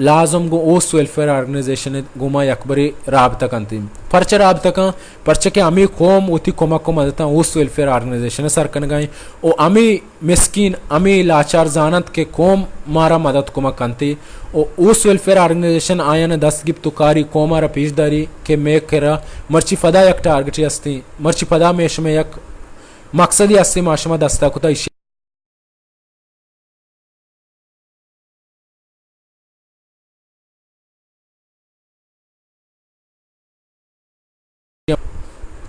लाजम गो ओस वेलफेयर ऑर्गेनाइजेशन गुमा यकबरी राबता कंती परच राबता का परच के अमी कोम उती कोमा को मदता ओस वेलफेयर ऑर्गेनाइजेशन सर कन गई ओ अमी मिस्किन अमी लाचार जानत के कोम मारा मदद कोमा कंती ओ ओस वेलफेयर ऑर्गेनाइजेशन आयन दस्त गिफ्त तुकारी कोमारा पेशदारी के मे करा मर्ची फदा यक टारगेट अस्ती मर्ची फदा मेश में यक मकसदी अस्ती माशमा दस्ता कुता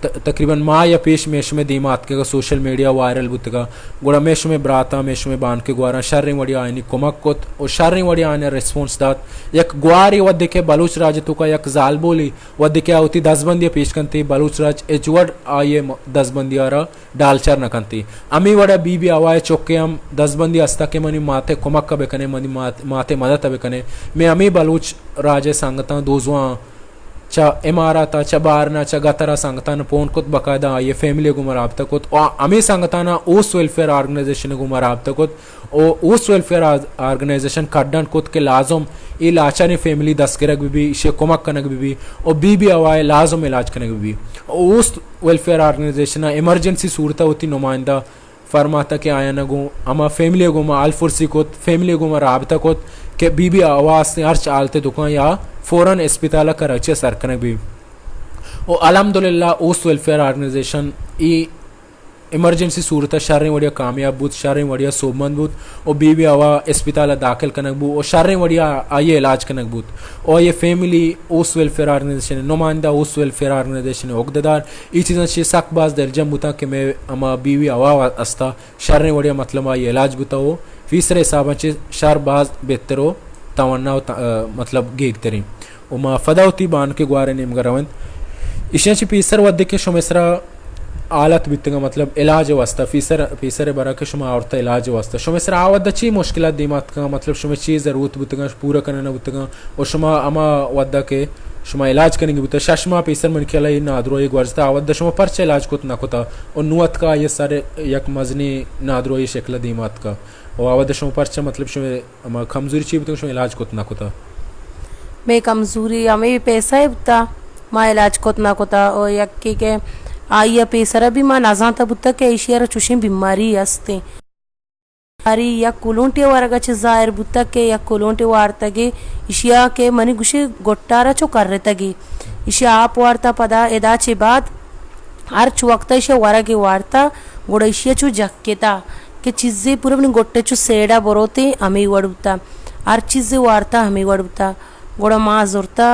तकरीबन माँ या पेश मेश में दीमात के सोशल मीडिया वायरल बुतगा गुड़ा मेश में ब्राता मेश में बांध के गुआरा शर्री वड़ी आयनी कुमक कोत और शर्री वड़ी आने रिस्पॉन्स दात यक गुआरी वद्दे के बलूच राज तो का यक जाल बोली वद्दे के आवती दसबंदी पेश कंती बलूच राज एजवड आये दसबंदी आरा डालचर न कंती अमी वड़ा बीबी आवाए चौके हम दसबंदी अस्ता के मनी माथे कुमक का बेकने मनी माथे मदद बेकने मैं अमी बलूच राजे संगता दोजवा चा इमारता चा बारना चा गतरा संगतान पोन कुत बकायदा ये फैमिली गुमर राबता कुत अमी संगताना ओस वेलफेयर ऑर्गेनाइजेशन गुमर राबता कुत ओस वेलफेयर ऑर्गेनाइजेशन कड्डन कुत के लाजम ये लाचानी फैमिली दस्करक भी इसे कुमक कनक भी और बीबी अवाए लाजम इलाज कनक भी ओस वेलफेयर ऑर्गेनाइजेशन इमरजेंसी सूरत होती नुमाइंदा फरमाता के आया नगो अमा फैमिली गुमा अलफुरसी कुत फैमिली गुमर राबता कुत के बीबी आवाज से अर्च आलते दुकान या फौरन अस्पताल का रचे सरकने भी ओ अल्हम्दुलिल्लाह ओस वेलफेयर ऑर्गेनाइजेशन ई इमरजेंसी सूरत शर्रें वड़िया कामयाब बूत शर्रें वड़िया सोबमंद बूत और बीबी आवा अस्पताल दाखिल कनक बू और शर्रें वड़िया आइए इलाज कनक बूत और ये फैमिली ओस वेलफेयर ऑर्गेनाइजेशन नुमाइंदा ओस वेलफेयर ऑर्गेनाइजेशन उगदेदार ई चीज़ें शे सकबाज दर्जम बुता के मैं अमा बीवी आवा अस्ता शर्रें वड़िया मतलब आइए इलाज बुता हो फीसरे हिसाब से शरबाज बेहतर हो तवन्ना मतलब गेग तरी उमा फदावती बान के ग्वारे नेम गरवंत इशाची पीसर वद्दे के शुमेसरा आलत बितंगा मतलब इलाज वास्ता फीसर बरा के शुमा औरता इलाज वास्ता शुमेसरा आवद्दा ची मुश्किलात दिमाग का मतलब शुमे ची जरूरत बितंगा पूरा करना बितंगा और शुमा अमा वद्दा के शुमा इलाज करेंगे बिता शशमा पीसर मन खेला इन नादरो एक वर्षता आवद्दा शुमा परचे इलाज कोत ना कोता और नुअत का ये सारे यक मजनी नादरो ये शक्ल दिमाग का और आवद्दा शुमा परचे मतलब शुमे अमा कमजोरी ची बितंगा शुमा इलाज कोत ना कोता मैं कमजोरी हमें पैसा है बुता माँ इलाज कोत ना कोता और यक्की के आई पैसरा भी माँ नाजाता बुता के इशियारा चुशी बीमारी हस्ते अरे या कुलोंटे वारगाचे जायर बुता के या कुलोंटे वारतगे इशिया के मनी गुशे गोट्टारा चो कर तगे इशिया आप वार्ता पदा एदाचे बाद अर्च वक्त इशिया वारगे वार्ता गोड़ा इशिया चो जक्केता के चीजें पूरे अपने गोट्टे चो सेड़ा बरोते हमें वड़ुता हर चीजें वार्ता हमें वड़ुता गोड़ा माँ जोरता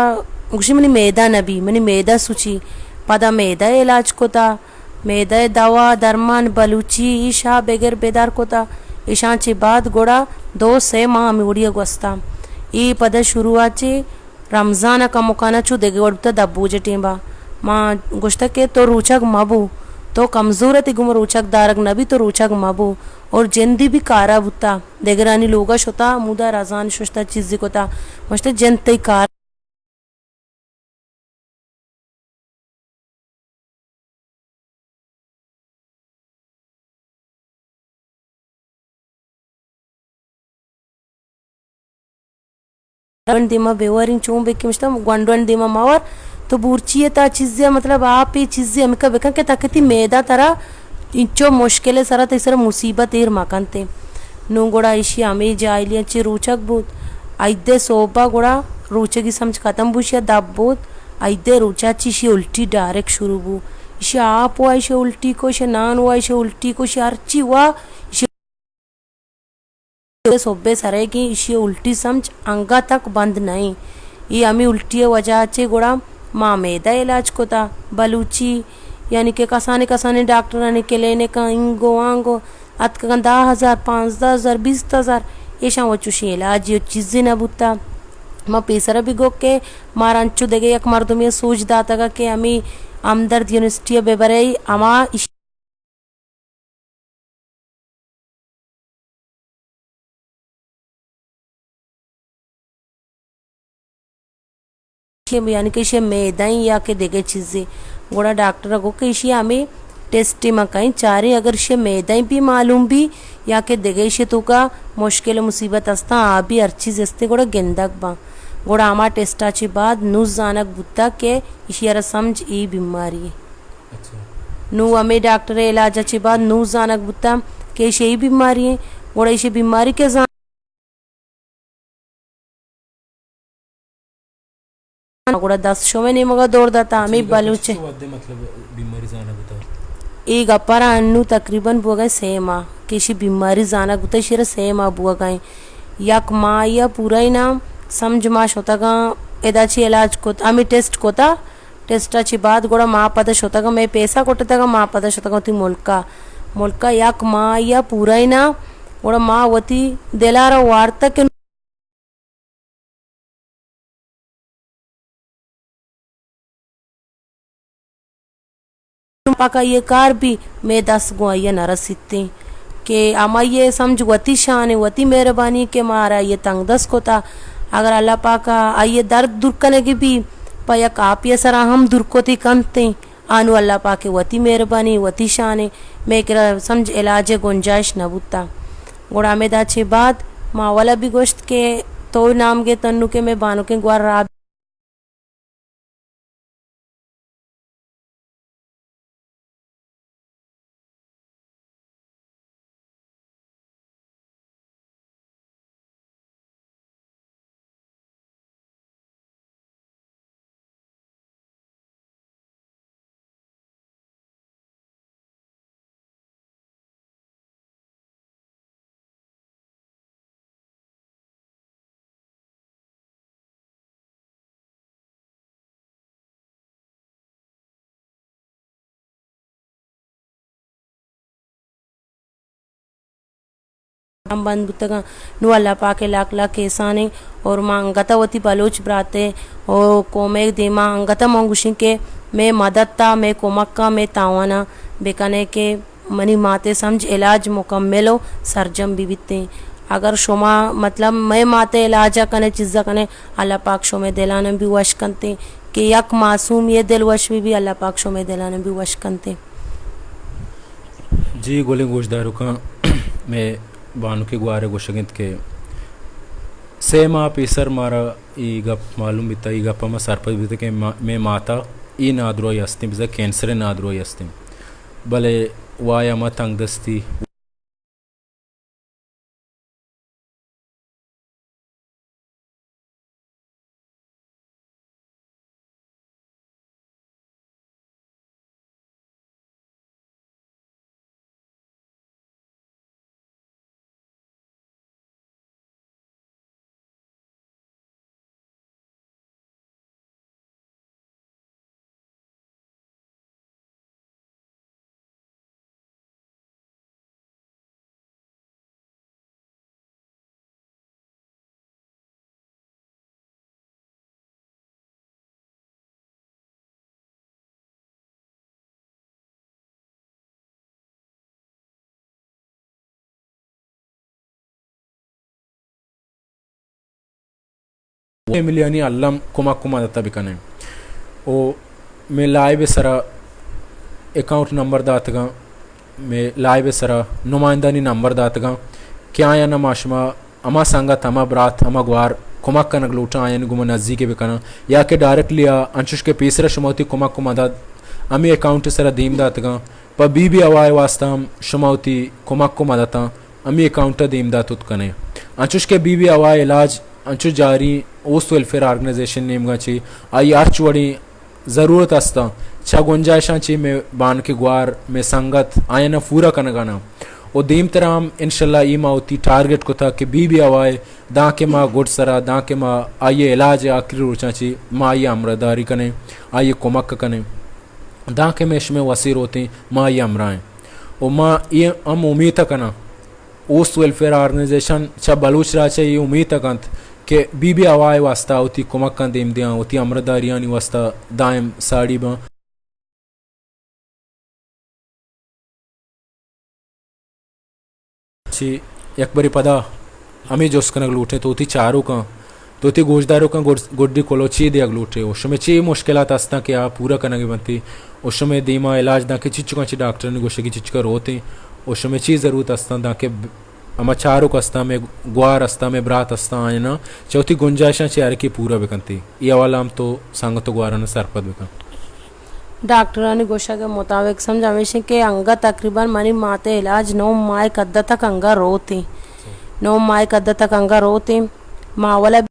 गुशे मनी मैदा नबी मनी मैदा सुची पदा मैदा इलाज कोता मैदा दवा दरमान बलूची ईशा बेगर बेदार कोता ईशांचे बाद गोड़ा 2 से माह हमें उड़िया गोस्ता ई पद शुरुआचे रमजान का मुकाना चू देगे वड़ता दब्बूजे टीम्बा माँ गोश्ता के तो रूचक मबू तो कमजोर गुम रूचक दारक नबी तो रूचक मबू और जंदी भी कारा बुता देगरानी लोगश होता मुदा रजान शुश्ता चीज़ी कोता मश्ते जंती कार दिमा बेवरिंग चों बेकी मस्ता गंडवन दिमा मावर तो बुर्चिए ता चीज़े मतलब आप ही चीज़े हम का बेका के ताकती मैदा तरा इंचो मुश्किल सरा तेसरा मुसीबत एर मकनते नो गोड़ा इशी हमें जाइलिया ची रूचक बूत आइदे सोबा गोड़ा रूचकी समझ खत्म बुशिया दब बूत आइदे रूचा चीशी उल्टी डायरेक्ट शुरू बू इशी आप हुआ इशी उल्टी को इशी नान हुआ इशी उल्टी को इशी अर्ची हुआ सोबे सरे की इशी उल्टी समझ अंगा तक बंद नहीं ये हमें उल्टी वजह चे गोड़ा माँ मैदा इलाज को था बलूची यानी कि कसाने डॉक्टर ने के लेने का इंगो आंगो अत का 10,000 5,000 20,000 ऐसा वो चुशी इलाज ये चीज़ें न बुता माँ पैसरा भी गो के मारंचु देगे एक मर्दों में सोच दाता का कि हमें हमदर्द यूनिवर्सिटी बेबरे अमा यानी कि इसे मैदा या के देगे चीज़ें गोड़ा डॉक्टर को कि इसे हमें टेस्टी मकाई चारे अगर शे मैदाई भी मालूम भी या के देगेशे तो का मुश्किल मुसीबत अस्ता आ भी हर चीज अस्ते गोड़ा गेंदक बा गोड़ा आमा टेस्टाची बाद नुस जानक बुत्ता के इशियारा समझ ई बीमारी है नु हमें डॉक्टर इलाजाची बाद नुस जानक बुत्ता के इशे ई बीमारी है गोड़ा इशे बीमारी के गोड़ा 10 शो में नहीं मगा दौड़ दाता हमें बलूचे मतलब बीमारी जाना बता एक अपारा अन्नू तकरीबन बुआ सेमा किसी बीमारी जाना गुता शिरा सेमा बुआ गए यक माँ या पूरा ही नाम समझ माश होता गा एदाची इलाज को आम्ही टेस्ट कोता टेस्टाची बाद गोड़ा माँ पदश होता गा मैं पैसा कोटता गा माँ पदश होता गा ती मुल्का यक माँ या पूरा ही ना गोड़ा माँ वती दिलारा वार्ता के पाका ये कार भी मैं 10 गुआइया नरसिते के आमा ये समझ वती शान है वती मेहरबानी के मारा ये तंग दस को था अगर अल्लाह पाका आइए दर्द दूर करने की भी पयक आप ये सरा हम दूर को थी कंते आनु अल्लाह पाके वती मेहरबानी वती शान है मैं करा समझ इलाज गुंजाइश न बुता गोड़ा में दाचे बाद माँ वाला भी गोश्त के तो नाम के तन्नू के मैं बानो के ग्वार रा बंद बुतगा नु अल्लाह पाके लाख लाख केसाने और मां अंगतावती बलोच ब्राते और कोमे देमा अंगता मंगुशी के मैं मददता मैं कोमक्का मैं तावाना बेकने के मनी माते समझ इलाज मुकम्मलो सरजम बीबिते अगर शोमा मतलब मैं माते इलाजा कने चीज़ा कने अल्लाह पाक शो में दिलाने भी वश कंते कि यक मासूम ये दिल वश भी अल्लाह पाक शो में दिलाने भी वश कंते जी गोले गोशदारों का मैं बानु के गुआरे गोशगिंत के सेमा पेसर मारा ई गप मालूम बिता ई गप मा सरपंच बिता के मैं माता ई नादरोई अस्तिम बिजा कैंसर नादरोई अस्तिम भले वाया मा तंग दस्ती मिलियनी अल्लाम कुमाक कुमा दत्ता बिकने ओ मैं लाइव सरा अकाउंट नंबर दातगा मैं लाइव सरा नुमाइंदानी नंबर दातगा क्या या ना माशमा अमा संगत अमा ब्रात अमा ग्वार कुमाक कनक लूटा आयन गुमा नज़दीक के बिकना या के डायरेक्टली अंशुष के पीसरा शुमावती कुमाक कुमा दात अमी अकाउंट सरा दीम दातगा पर बीबी अवाय वास्ता हम शुमावती कुमाक कुमा दाता अमी अकाउंट दीम दातुत कने अंशुष के बीबी अवाय इलाज अंचु जारी ओस्ट वेलफेयर ऑर्गनाइजेशन नेमगाची आई आर्च वडी ज़रूरत असता छा गुंजाइशांची में बान के ग्वार में संगत आयना पूरा कनगाना ओ दीम तराम इंशाल्लाह ई माउती टारगेट को था कि बीबी आवाए दा के माँ गुड सरा दा के माँ आइए इलाज आखिरी रुचाची माँ आइए अमरदारी कने आइए कुमक कने दा के में इसमें वसीर होती माँ आइए अमराएं ओ माँ ये हम उम्मीद कना ओस्ट वेलफेयर ऑर्गनाइजेशन छा बलूच राचे ये उम्मीद कंत के बीबी आवाए वास्ता होती कुमक का देम दिया होती अमरदारियानी वास्ता दायम साड़ी बा ची एक बारी पदा हमें जो उसका लूटे तो होती चारों का तो ती गोजदारों का गोड्डी कोलोची दे अगलूटे उसमें ची मुश्किलात असता कि आप पूरा करना की बनती उसमें दीमा इलाज ना कि चिच्चुका ची डॉक्टर ने गोशे की चिच्चुका रोते उसमें ची ज़रूरत असता ना कि अमा चारों असता में ग्वार असता में ब्रात असता आए ना चौथी गुंजाइशा चार की पूरा बेकंती ये वाला हम तो संग तो ग्वारा ने सरपत बेकन डॉक्टरांनी गोशा के मुताबिक समझावेश के अंगा तकरीबन मनी माते इलाज 9 माह कद्दा तक अंगा रोती 9 माह कद्दा तक अंगा रोती मावला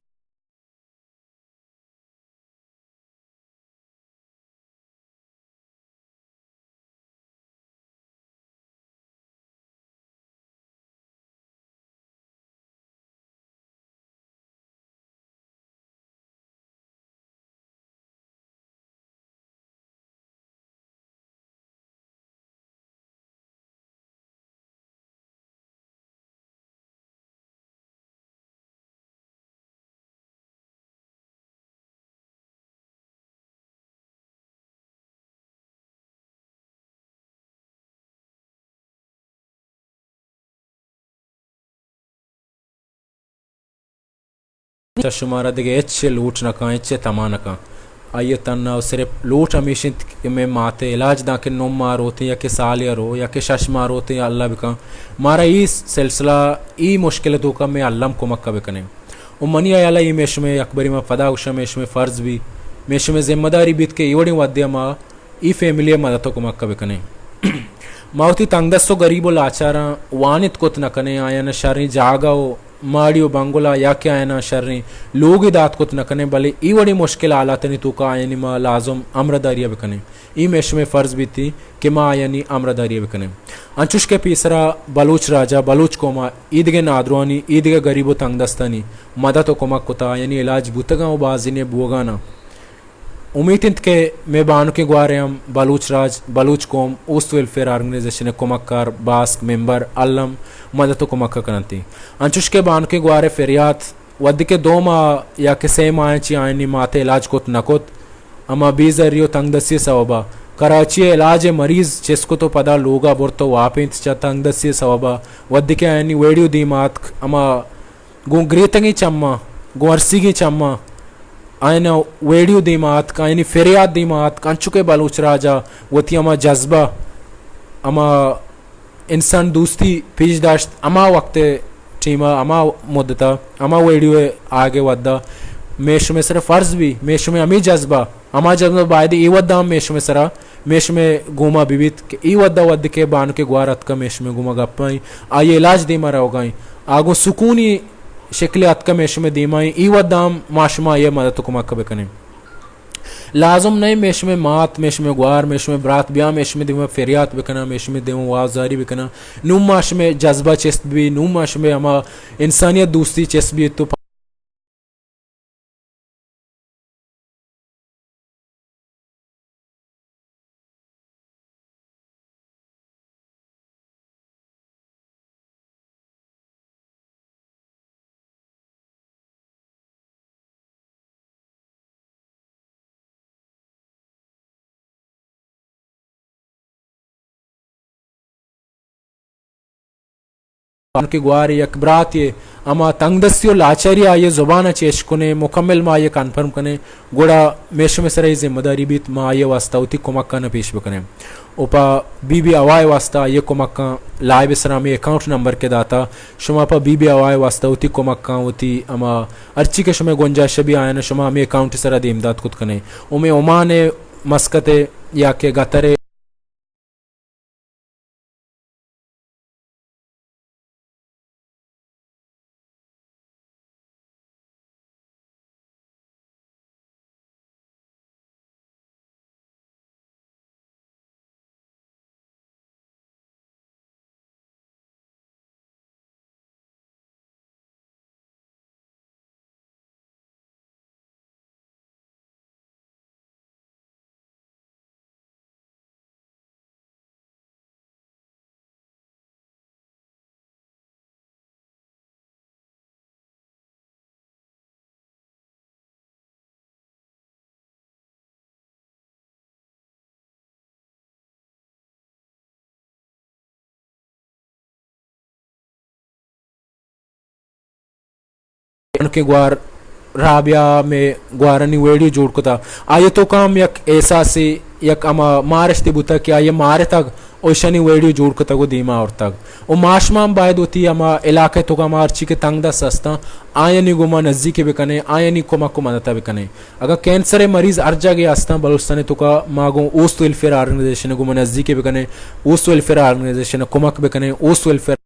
शुमारा दिगे एच्चे लूट नका एच्चे तमा नका आइए तन्ना सिर्फ लूट हमेशित में माते इलाज ना के नुम मार होते या के साल या रो या के शश मार होते या अल्लाह बिका मारा ई सिलसिला ई मुश्किल तो का मैं अल्लाह को मक्का बिकने ओ मनी आयाला ई मेश में अकबरी में फदा उशा मेश में फ़र्ज भी मेश में जिम्मेदारी बीत के इवड़ी वाद्य मा ई फैमिली मदद को मक्का बिकने मावती तंगदस्तो गरीबो लाचारा वानित कुत नकने आया न शर्री जागा माड़ियो बंगुला या क्या आयना शर्री लोग दात कुत नकने भले ई वड़ी मुश्किल आलातनी तो का आयनी माँ लाजम अमरदारिया बिकने ई मेश में फ़र्ज भी थी कि माँ आयनी अमरदारिया बिकने अंचुश के पीसरा बलूच राजा बलूच कोमा ईदगे नादरवानी ईदगे गरीबो तंगदस्तनी मदद कोमक कुता यानी इलाज बुतगा बाजी ने बुगाना उम्मीद के मैं बानु के ग्वारे हम बलूच राज बलूच कौम उस welfare organisation कुमक्कार bask member Allam मदद कुमक्का करती अंचुश के बानु के ग्वारे फेरियात वद के 2 माह या के 6 माह ची आयनी माते इलाज कोत नकोत अमा बीजरियो तंगदसी सवबा कराची इलाज मरीज जिसको तो पदा लोगा बुर तो वापिंत चा तंगदसी सवबा वद के आयनी वेडियो दी मात अमा गो ग्रीतंगी चम्मा गो अरसी की चम्मा आयना वेडियो दीमात का यानी फेरियात दीमात कंचुके बलूच राजा वती अमा जज्बा अमा इंसान दोस्ती पीजदाश्त अमा वक्त टीमा अमा मुद्दता अमा वेडियो आगे वद्दा मेश में सर फ़र्ज भी मेश में अमी जज्बा अमा जज्बा बायदी ई वद्दा मेश में सरा मेश में गुमा बिबित के ई वद्दा वद्द के बान के ग्वारत का मेश में गुमा गप्पाई आये इलाज दीमा रहोगाई आगो सुकूनी शक्ल अतका मेश में दीमाई ई वदाम माशमा ये मदद को मक्का बेकने लाजम नहीं मेश में मात मेश में ग्वार मेश में ब्रात ब्या मेश में दिमा फेरियात बेकना मेश में दिमा वाजारी बेकना नुम माश में जज्बा चेस्ट भी नुम माश में अमा इंसानियत दोस्ती चेस्ट भी तो के ग्वार यक ब्रात ये अमा तंगदस्तियो लाचारी आये जुबान चेश कुने मुकम्मल मा ये कन्फर्म कने गोड़ा मेश में सर जिम्मेदारी बीत मा ये वास्ता उती कुमक्का न पेश बकने उपा बीबी अवाय वास्ता ये कुमक्का लाइव इस्लामी अकाउंट नंबर के दाता शुमा पा बीबी अवाय वास्ता उती कुमक्का उती अमा अर्ची के शुमे गुंजाइश भी आया न शुमा हमें अकाउंट सरा दी इमदाद खुद कने उमे ओमाने मस्कते या के गतरे के ग्वार राबिया में ग्वारनी वेडियो जोड़ को था आये तो काम यक ऐसा से यक अमा मार्च ते बुता कि आये मारे तक ओशनी वेडियो जोड़ को तक दीमा और तक ओ माशमाम बायद होती अमा इलाके तो का मार्ची के तंग दा सस्ता आयनी गुमा नजदीक बेकने आयनी कोमा को मदता बेकने अगर कैंसर मरीज अर्जा गया अस्ता बलुस्ताने तो का मागो ओस्ट वेलफेयर ऑर्गेनाइजेशन गुमा नजदीक bakanae ओस्ट welfare organisation कोमक bakanae ओस्ट welfare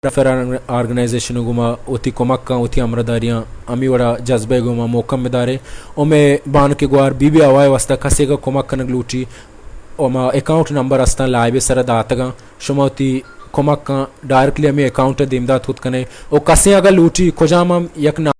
organisation गुमा उती कोमक्का उती अमरदारियां अमी वड़ा जज्बे गुमा मोकम में दारे ओमे बान के ग्वार बीबी आवाय वस्ता कसेगा कोमक्का नगलूटी ओमा अकाउंट नंबर अस्ता लाइबे सर दातगा शुमोती कोमक्का डायरेक्टली अमी अकाउंट दिमदात हुत कने ओ कसे अगर लूटी खोजाम यक